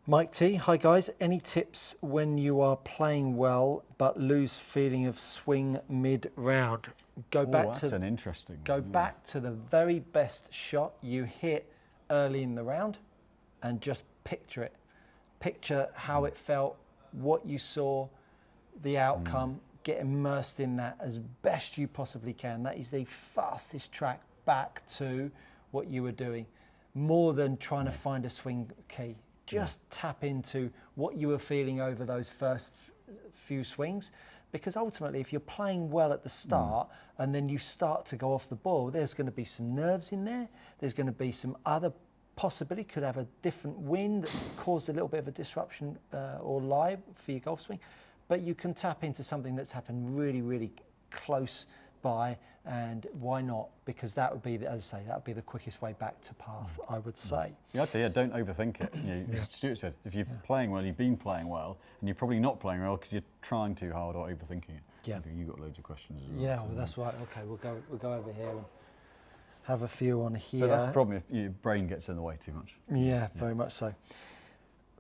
Mike T, hi guys. Any tips when you are playing well but lose feeling of swing mid-round? Back to the very best shot you hit early in the round and just picture it. Picture how it felt, what you saw, the outcome. Get immersed in that as best you possibly can. That is the fastest track back to what you were doing, more than trying to find a swing key. Just tap into what you were feeling over those first few swings, because ultimately if you're playing well at the start and then you start to go off the ball, there's going to be some nerves in there, there's going to be some other possibility, could have a different wind that's caused a little bit of a disruption or lie for your golf swing, but you can tap into something that's happened really, really close by, and why not? Because that would be, as I say, that would be the quickest way back to path, I would say. Yeah, I'd say, don't overthink it. As Stuart said, if you're playing well, you've been playing well, and you're probably not playing well because you're trying too hard or overthinking it. Yeah. You've got loads of questions as well. Yeah, well, that's right. Okay, we'll go over here and have a few on here. But that's the problem if your brain gets in the way too much. Yeah, very much so.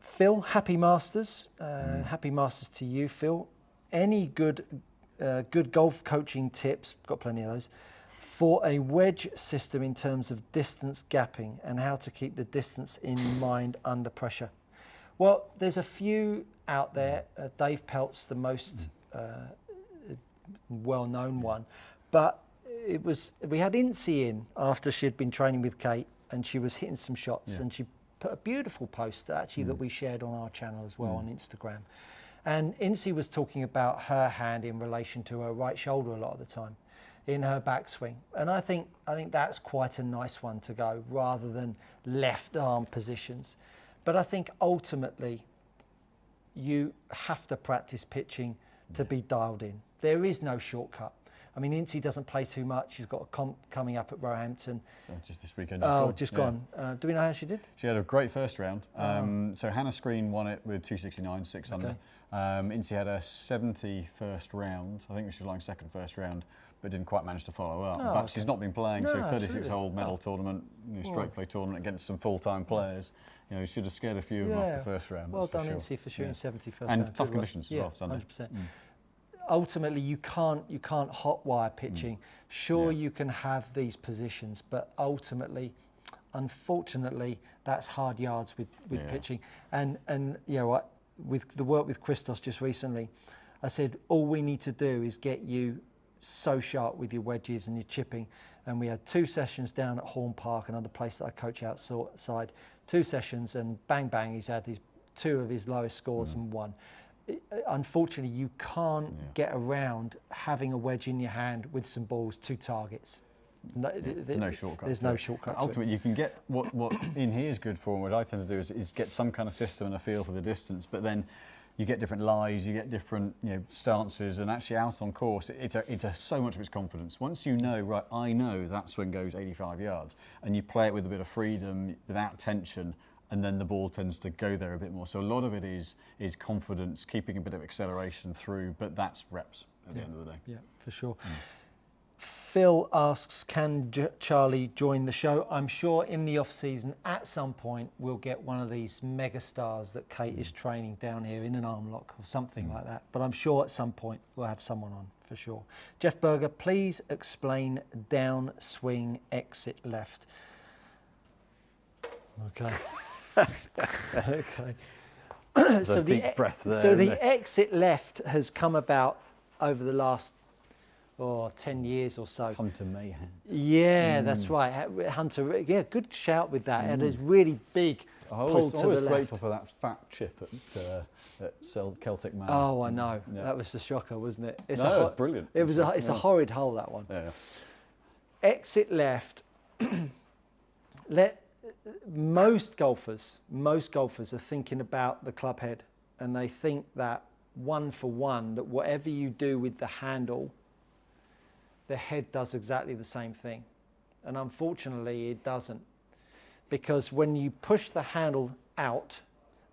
Phil, happy Masters. Happy Masters to you, Phil. Any good golf coaching tips, got plenty of those, for a wedge system in terms of distance gapping and how to keep the distance in mind under pressure? Well, there's a few out there. Dave Pelt's the most well-known one, but we had Incy in after she'd been training with Kate and she was hitting some shots, and she put a beautiful post actually that we shared on our channel as well on Instagram. And Incy was talking about her hand in relation to her right shoulder a lot of the time in her backswing. And I think that's quite a nice one to go rather than left arm positions. But I think ultimately you have to practice pitching to be dialed in. There is no shortcut. I mean, Incy doesn't play too much. She's got a comp coming up at Roehampton. Just this weekend. Just gone. Do we know how she did? She had a great first round. So Hannah Screen won it with 269, 6 under. Incy had a 71st round. I think she was like second first round, but didn't quite manage to follow up. But she's not been playing, so 36-hole medal tournament, straight play tournament against some full-time players. She should have scared a few of them off the first round. Well done, Incy, for shooting 71st round. And tough conditions as well, Sunday. 100%. Ultimately, you can't hotwire pitching. Sure, you can have these positions, but ultimately, unfortunately, that's hard yards with pitching. And with the work with Christos just recently, I said all we need to do is get you so sharp with your wedges and your chipping. And we had 2 sessions down at Horn Park, another place that I coach outside. 2 sessions, and bang bang, he's had 2 of his lowest scores and won. Unfortunately, you can't get around having a wedge in your hand with some balls, 2 targets. There's no shortcut. There's no shortcut. Ultimately, you can get what in here is good for, and what I tend to do is get some kind of system and a feel for the distance. But then you get different lies, you get different stances, and actually out on course, it's so much of its confidence. Once you know, right, I know that swing goes 85 yards, and you play it with a bit of freedom, without tension. And then the ball tends to go there a bit more. So a lot of it is confidence, keeping a bit of acceleration through, but that's reps at the end of the day. Yeah, for sure. Phil asks, can Charlie join the show? I'm sure in the off season at some point we'll get one of these mega stars that Kate is training down here in an arm lock or something like that. But I'm sure at some point we'll have someone on for sure. Jeff Berger, please explain down swing exit left. Okay. Okay. So deep breath there. So the exit left has come about over the last 10 years or so. Hunter Mayhem. Yeah, that's right. Hunter, good shout with that. And it's really big pull to the left. I was grateful for that fat chip at Celtic Man. Oh, I know. Yeah. That was the shocker, wasn't it? It was brilliant. It's a horrid hole, that one. Yeah. Exit left. Most golfers are thinking about the club head, and they think that 1 for 1, that whatever you do with the handle the head does exactly the same thing. And unfortunately, it doesn't. Because when you push the handle out,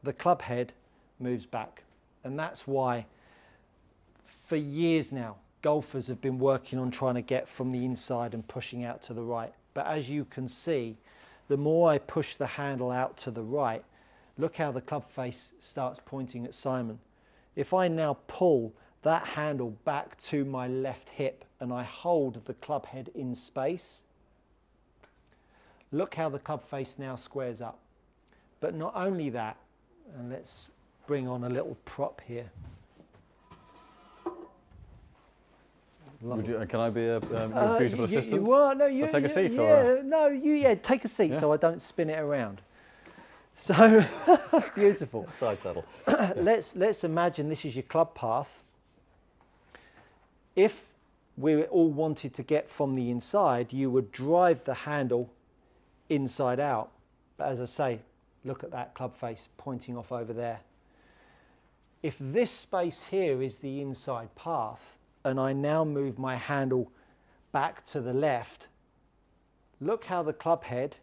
the club head moves back. And that's why, for years now, golfers have been working on trying to get from the inside and pushing out to the right. But as you can see, the more I push the handle out to the right, look how the club face starts pointing at Simon. If I now pull that handle back to my left hip and I hold the club head in space, look how the club face now squares up. But not only that, and let's bring on a little prop here. Can I be a beautiful assistant? Well, no, you take a seat, yeah, or? no, take a seat, Yeah. so I don't spin it around. So beautiful. Side saddle. Let's imagine this is your club path. If we all wanted to get from the inside, you would drive the handle inside out. But as I say, look at that club face pointing off over there. If this space here is the inside path, and I now move my handle back to the left, look how the club head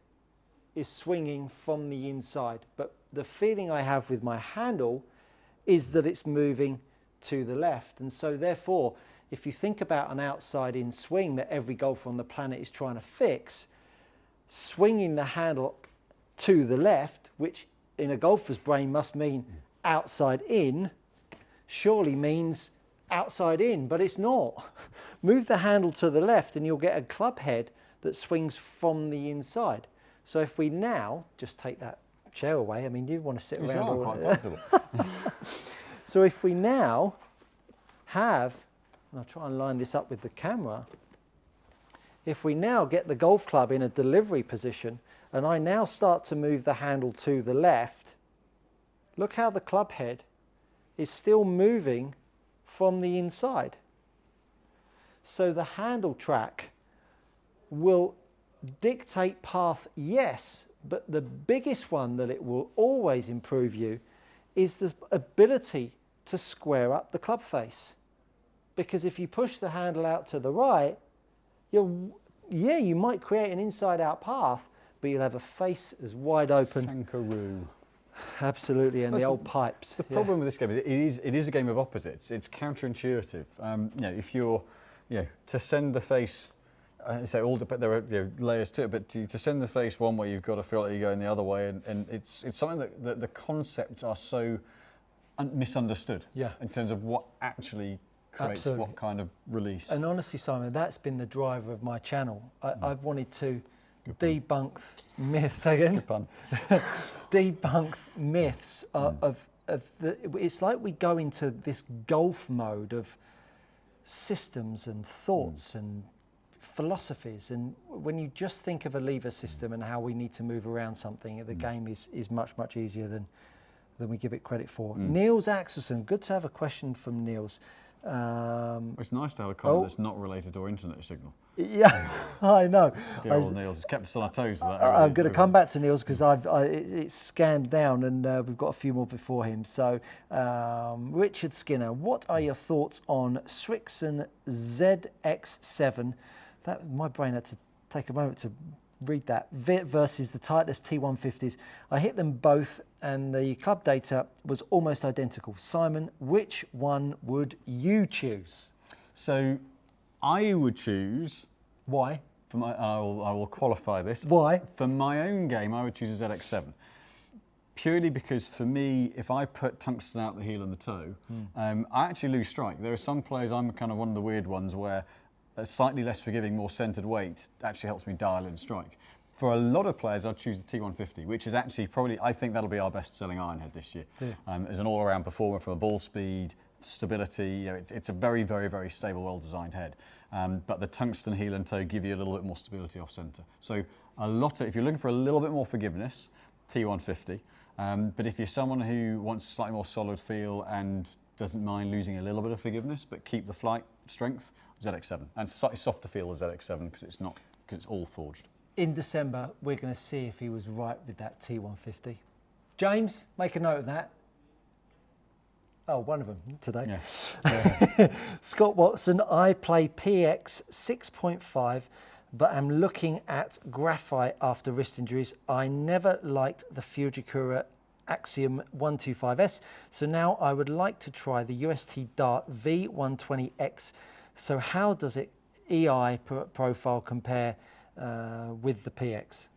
is swinging from the inside. But the feeling I have with my handle is that it's moving to the left. And so therefore, if you think about an outside in swing that every golfer on the planet is trying to fix, swinging the handle to the left, which in a golfer's brain must mean outside in, surely means outside in, but it's not. Move the handle to the left and you'll get a club head that swings from the inside. So if we now just take that chair away, I mean, you want to sit around all quite comfortable. So if we now have, and I'll try and line this up with the camera, if we now get the golf club in a delivery position and I now start to move the handle to the left, look how the club head is still moving from the inside. So the handle track will dictate path, yes, but the biggest one that it will always improve you is the ability to square up the club face. Because if you push the handle out to the right, you might create an inside out path, but you'll have a face as wide open. Shankaroo. Absolutely, and the old pipes. The problem with this game is it is a game of opposites. It's counterintuitive. If you're, to send the face, there are layers to it, but to send the face one way, you've got to feel like you're going the other way, and it's something that the concepts are so misunderstood. Yeah. In terms of what actually creates what kind of release. And honestly, Simon, that's been the driver of my channel. I've wanted to debunk myths again. Good pun. Debunk myths of it's like we go into this golf mode of systems and thoughts and philosophies, and when you just think of a lever system and how we need to move around something, the game is much easier than we give it credit for. Niels Axelson, good to have a question from Niels. It's nice to have a comment that's not related to our internet signal. Yeah, I know. Dear old Niels, it's kept us on our toes with that. I'm going to come back to Niels because it's scanned down, and we've got a few more before him. So, Richard Skinner, what are your thoughts on Srixon ZX7? My brain had to take a moment to read that. Versus the Titleist T150s. I hit them both, and the club data was almost identical. Simon, which one would you choose? So, I would choose. Why? I will qualify this. Why? For my own game, I would choose a ZX7. Purely because for me, if I put tungsten out the heel and the toe, I actually lose strike. There are some players, I'm kind of one of the weird ones where a slightly less forgiving, more centered weight actually helps me dial in strike. For a lot of players, I'd choose the T150, which is actually probably, I think that'll be our best-selling iron head this year. As an all-around performer from a ball speed, stability, it's a very, very, very stable, well-designed head. But the tungsten heel and toe give you a little bit more stability off center. So if you're looking for a little bit more forgiveness, T150. But if you're someone who wants a slightly more solid feel and doesn't mind losing a little bit of forgiveness, but keep the flight strength, ZX7. And it's a slightly softer feel as ZX7 because it's all forged. In December, we're going to see if he was right with that T150. James, make a note of that. Oh, one of them today. Yeah. Scott Watson, I play PX 6.5, but am looking at graphite after wrist injuries. I never liked the Fujikura Axiom 125S, so now I would like to try the UST Dart V120X. So how does it EI profile compare with the PX?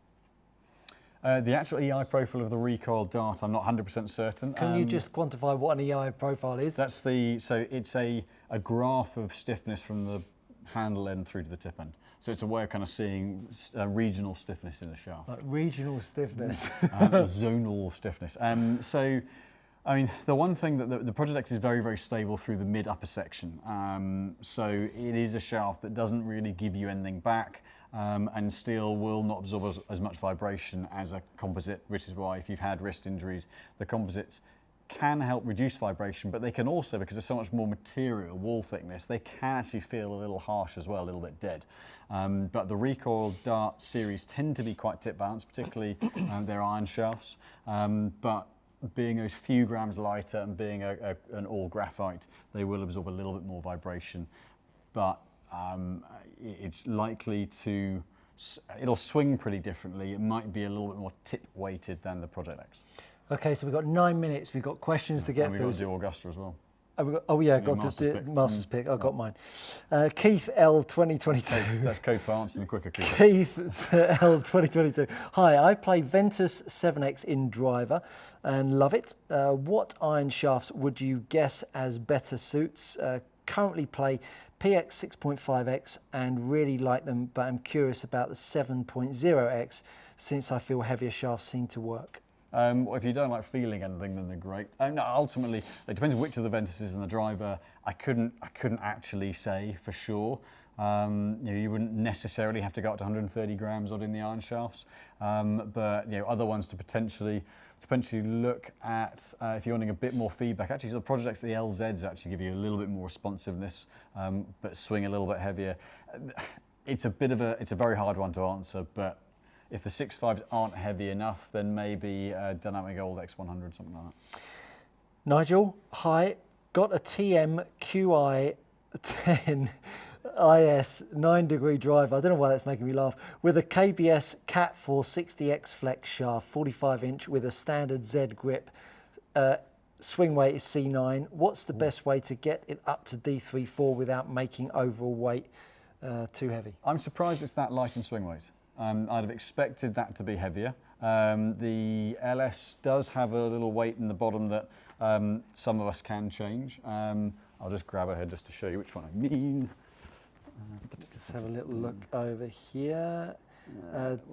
The actual EI profile of the recoil Dart, I'm not 100% certain. Can you just quantify what an EI profile is? That's so it's a graph of stiffness from the handle end through to the tip end. So it's a way of kind of seeing regional stiffness in the shaft. Like regional stiffness. Zonal stiffness. So, I mean, the one thing that the Project X is very, very stable through the mid-upper section. So it is a shaft that doesn't really give you anything back. And steel will not absorb as much vibration as a composite, which is why if you've had wrist injuries, the composites can help reduce vibration, but they can also, because there's so much more material, wall thickness, they can actually feel a little harsh as well, a little bit dead. But the recoil Dart series tend to be quite tip balanced, particularly their iron shafts. But being a few grams lighter and being an all graphite, they will absorb a little bit more vibration. But it's likely to, it'll swing pretty differently. It might be a little bit more tip weighted than the Project X. Okay, so we've got 9 minutes. We've got questions to get and through. We've got to do Augusta as well. Oh yeah, got Master's to do pick. Master's pick. I got mine. Keith L 2022. That's code for answering quicker. Keith L 2022. Hi, I play Ventus 7X in driver and love it. What iron shafts would you guess as better suits? Currently play PX 6.5X and really like them, but I'm curious about the 7.0X since I feel heavier shafts seem to work. If you don't like feeling anything, then they're great. No, ultimately, it depends which of the Ventuses and the driver. I couldn't actually say for sure. You wouldn't necessarily have to go up to 130 grams odd in the iron shafts, but other ones to potentially look at if you're wanting a bit more feedback. Actually, so the Project X, the LZs actually give you a little bit more responsiveness, but swing a little bit heavier. It's a very hard one to answer, but if the 6.5s aren't heavy enough, then maybe Dynamic Gold X100, something like that. Nigel, hi. Got a TM QI 10 IS 9-degree drive. I don't know why that's making me laugh. With a KBS Cat 460X flex shaft, 45-inch with a standard Z grip. Swing weight is C9. What's the best way to get it up to D3/4 without making overall weight too heavy? I'm surprised it's that light in swing weight. I'd have expected that to be heavier. The LS does have a little weight in the bottom that some of us can change. I'll just grab a head just to show you which one I mean. Let's have a little look over here.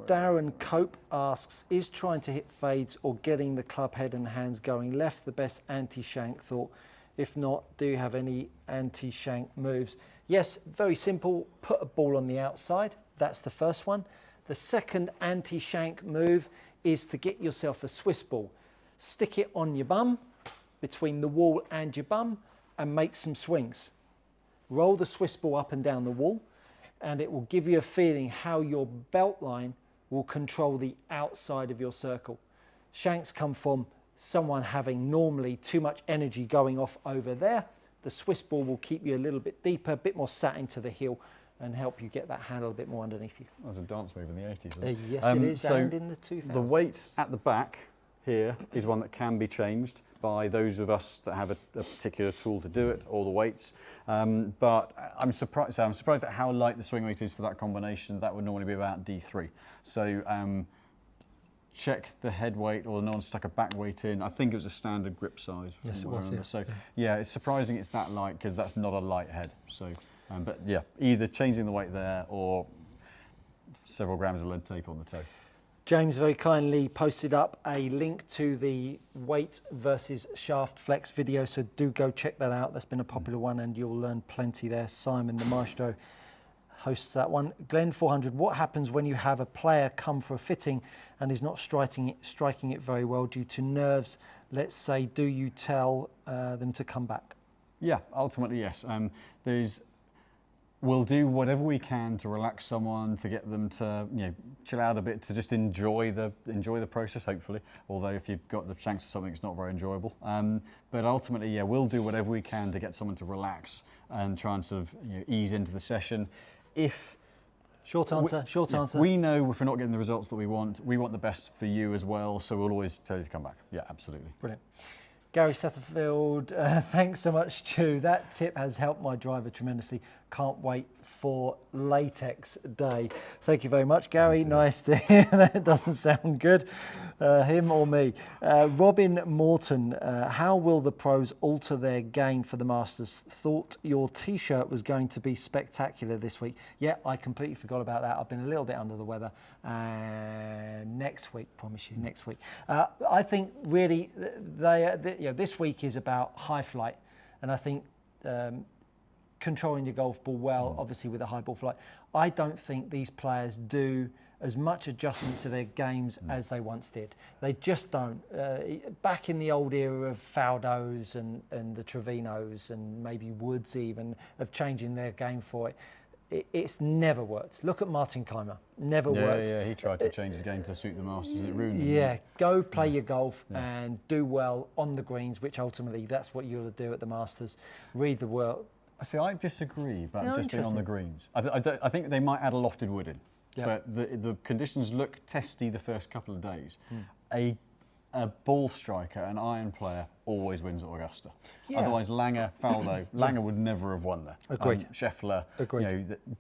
Darren Cope asks, is trying to hit fades or getting the club head and hands going left the best anti-shank thought? If not, do you have any anti-shank moves? Yes, very simple. Put a ball on the outside. That's the first one. The second anti-shank move is to get yourself a Swiss ball. Stick it on your bum, between the wall and your bum, and make some swings. Roll the Swiss ball up and down the wall, and it will give you a feeling how your belt line will control the outside of your circle. Shanks come from someone having normally too much energy going off over there. The Swiss ball will keep you a little bit deeper, a bit more sat into the heel, and help you get that handle a bit more underneath you. That was a dance move in the 80s. Isn't it? Yes, it is, so and in the 2000s. The weight at the back here is one that can be changed by those of us that have a particular tool to do it, or the weights. But I'm surprised at how light the swing weight is for that combination. That would normally be about D3. So check the head weight, or no one stuck a back weight in. I think it was a standard grip size. Yes, it was. Yeah. So yeah, it's surprising it's that light because that's not a light head. So, but yeah, either changing the weight there or several grams of lead tape on the toe. James very kindly posted up a link to the weight versus shaft flex video, so do go check that out. That's been a popular one and you'll learn plenty there. Simon the Maestro hosts that one. Glenn 400, what happens when you have a player come for a fitting and is not striking it very well due to nerves? Let's say, do you tell them to come back? Yeah, ultimately yes. we'll do whatever we can to relax someone, to get them to chill out a bit, to just enjoy the process. Hopefully, although if you've got the shanks or something, it's not very enjoyable. But ultimately, yeah, we'll do whatever we can to get someone to relax and try and sort of ease into the session. Short answer. We know if we're not getting the results that we want the best for you as well. So we'll always tell you to come back. Yeah, absolutely. Brilliant. Gary Satterfield, thanks so much, Stu. That tip has helped my driver tremendously. Can't wait for latex day. Thank you very much, Gary. Nice to hear. That doesn't sound good, him or me. Robin Morton, how will the pros alter their game for the Masters? Thought your T-shirt was going to be spectacular this week. Yeah, I completely forgot about that. I've been a little bit under the weather. Next week, promise you, next week. I think really this week is about high flight, and I think controlling your golf ball well, obviously with a high ball flight. I don't think these players do as much adjustment to their games as they once did. They just don't. Back in the old era of Faldos and the Trevinos and maybe Woods even, of changing their game for it, it's never worked. Look at Martin Keimer, never worked. Yeah, he tried to change his game to suit the Masters, it ruined him. Yeah, go play your golf and do well on the greens, which ultimately that's what you'll do at the Masters. Read the world. See, I disagree about just being on the greens. I think they might add a lofted wood in, but the conditions look testy the first couple of days. A ball striker, an iron player, always wins at Augusta. Yeah. Otherwise, Langer would never have won there. Agreed. Scheffler,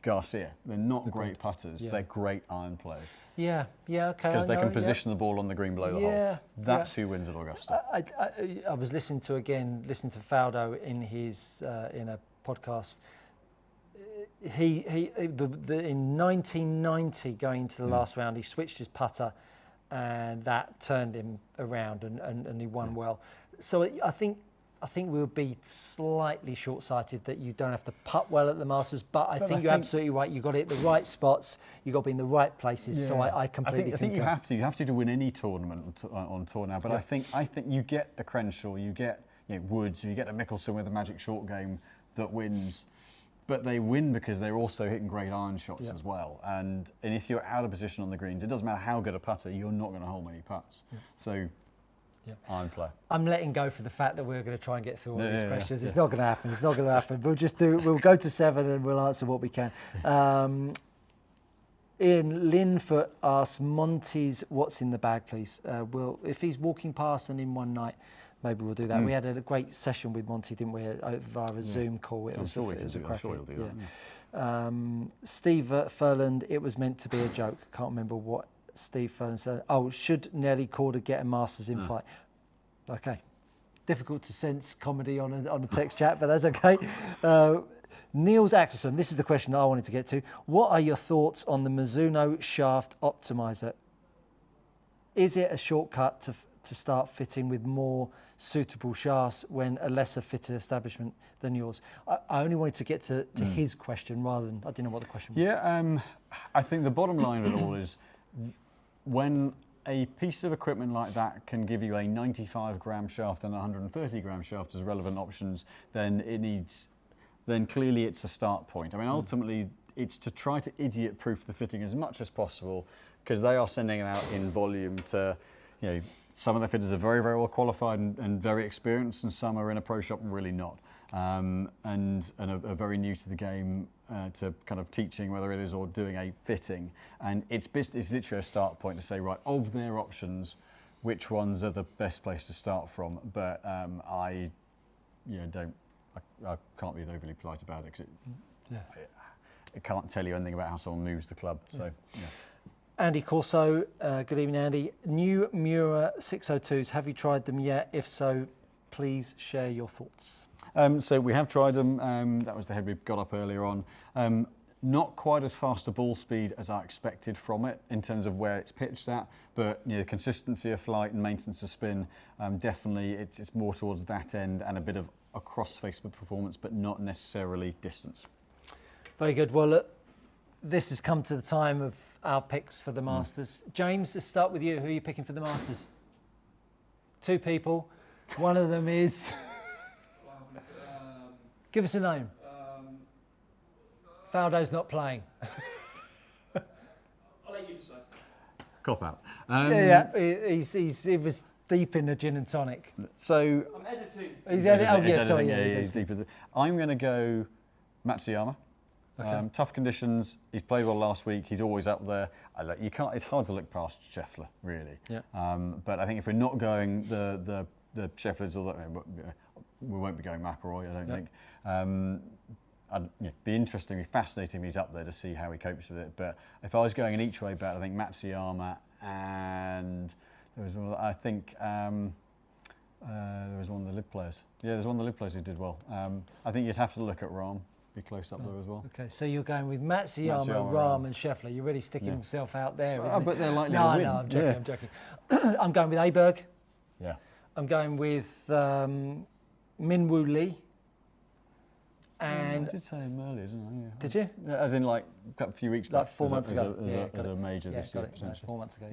Garcia, they're not great putters. They're great iron players. Yeah, okay. Because they can position the ball on the green below the hole. That's who wins at Augusta. I was listening to Faldo in his in a podcast. In 1990, going into the last round, he switched his putter, and that turned him around, and he won well. So I think we'll be slightly short-sighted that you don't have to putt well at the Masters, but I think you're absolutely right. You've got to hit the right spots. You've got to be in the right places. Yeah. So I completely I think you have to. You have to win any tournament on tour now. But I think you get a Crenshaw, you get Woods, you get a Mickelson with a magic short game that wins. But they win because they're also hitting great iron shots as well. And if you're out of position on the greens, it doesn't matter how good a putter, you're not going to hold many putts. So, iron play. I'm letting go for the fact that we're going to try and get through all these questions. It's not going to happen. It's not going to happen. We'll go to 7 and we'll answer what we can. Ian Linfoot asks, Monty's what's in the bag, please? If he's walking past and in one night, maybe we'll do that. We had a great session with Monty, didn't we, via a Zoom call. It was a cracker. Steve Furland, it was meant to be a joke. Can't remember what Steve Furland said. Oh, should Nelly Corder get a Masters invite? Okay. Difficult to sense comedy on a text chat, but that's okay. Niels Axelson, this is the question that I wanted to get to. What are your thoughts on the Mizuno Shaft Optimizer? Is it a shortcut to start fitting with more suitable shafts when a lesser fitted establishment than yours? I only wanted to get to his question rather than, I didn't know what the question was. Yeah, I think the bottom line of it all is when a piece of equipment like that can give you a 95 gram shaft and a 130 gram shaft as relevant options, then clearly it's a start point. I mean, ultimately it's to try to idiot proof the fitting as much as possible, because they are sending it out in volume to, some of the fitters are very, very well qualified and very experienced, and some are in a pro shop and really not, and are very new to the game, to kind of teaching, whether it is or doing a fitting. And it's literally a start point to say, right, of their options, which ones are the best place to start from. But I can't be overly polite about it, because it can't tell you anything about how someone moves the club. So. Yeah. Andy Corso, good evening, Andy. New Mura 602s, have you tried them yet? If so, please share your thoughts. So we have tried them. That was the head we got up earlier on. Not quite as fast a ball speed as I expected from it in terms of where it's pitched at, but consistency of flight and maintenance of spin, definitely it's more towards that end, and a bit of a cross-face performance, but not necessarily distance. Very good. Well, look, this has come to the time of our picks for the Masters. James, let's start with you. Who are you picking for the Masters? 2 people. One of them is... give us a name. Faldo's not playing. I'll let you decide. Cop out. He was deep in the gin and tonic. So I'm editing. He's sorry. He's deeper. I'm going to go Matsuyama. Okay. Tough conditions. He's played well last week. He's always up there. You can't. It's hard to look past Scheffler, really. Yeah. But I think if we're not going the Schefflers, or we won't be going McIlroy, I don't think. It'd be interesting, be fascinating if he's up there to see how he copes with it. But if I was going an each way bet, I think Matsuyama, and there was one. I think there was one of the live players. Yeah, there's one of the live players who did well. I think you'd have to look at Rahm. Be close up there as well. Okay, so you're going with Matsuyama, Rahm and Scheffler. You're really sticking himself out there, isn't But they're likely to win. No, I'm joking, I'm joking. I'm going with Aberg. Yeah. I'm going with Minwoo Lee. And I did say him earlier, didn't I? Yeah. Did you? Yeah, as in like a few weeks Like back. 4 months ago. As a major this year, got it. potentially. 4 months ago,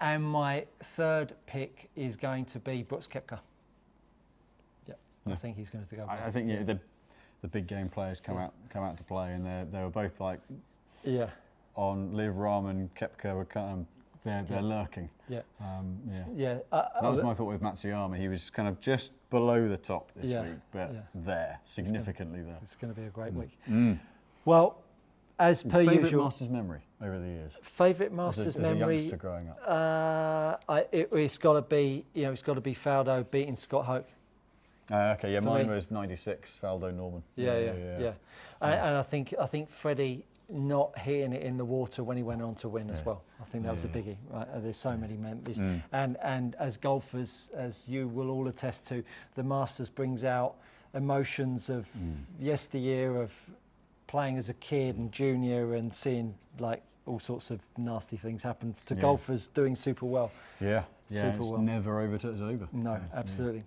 and my third pick is going to be Brooks Koepka. Yeah, I think he's going to go. I think the big game players come out to play, and they were both like on Liv, Rahm and Koepka were kind of they're lurking. Yeah. That was my thought with Matsuyama. He was kind of just below the top this week, but significantly there. It's going to be a great week. Well, as per usual. Favourite Masters memory over the years. Favourite Masters as memory. a youngster growing up. It's got to be Faldo beating Scott Hoke. Okay, mine was '96, Faldo Norman. Yeah. And I think Freddie not hitting it in the water when he went on to win as well. I think that was a biggie. Right? There's so many memories, and as golfers, as you will all attest to, the Masters brings out emotions of yesteryear, of playing as a kid and junior, and seeing like all sorts of nasty things happen to golfers doing super well. It's never over till it's over. No, absolutely.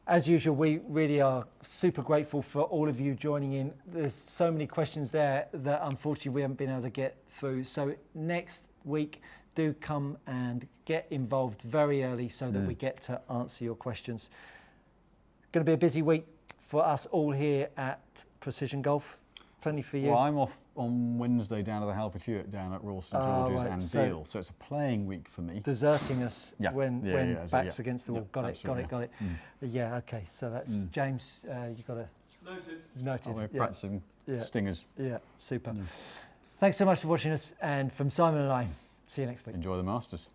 As usual, we really are super grateful for all of you joining in. There's so many questions there that unfortunately we haven't been able to get through. So next week, do come and get involved very early so that we get to answer your questions. It's going to be a busy week for us all here at Precision Golf. Plenty for you. Well, I'm off on Wednesday down to the Halford Hewitt down at Royal St George's and Deal, so it's a playing week for me. Deserting us when backs against the wall. Got it. Yeah, okay. So that's James. You got to noted. We're practicing stingers. Yeah, super. Thanks so much for watching us, and from Simon and I, see you next week. Enjoy the Masters.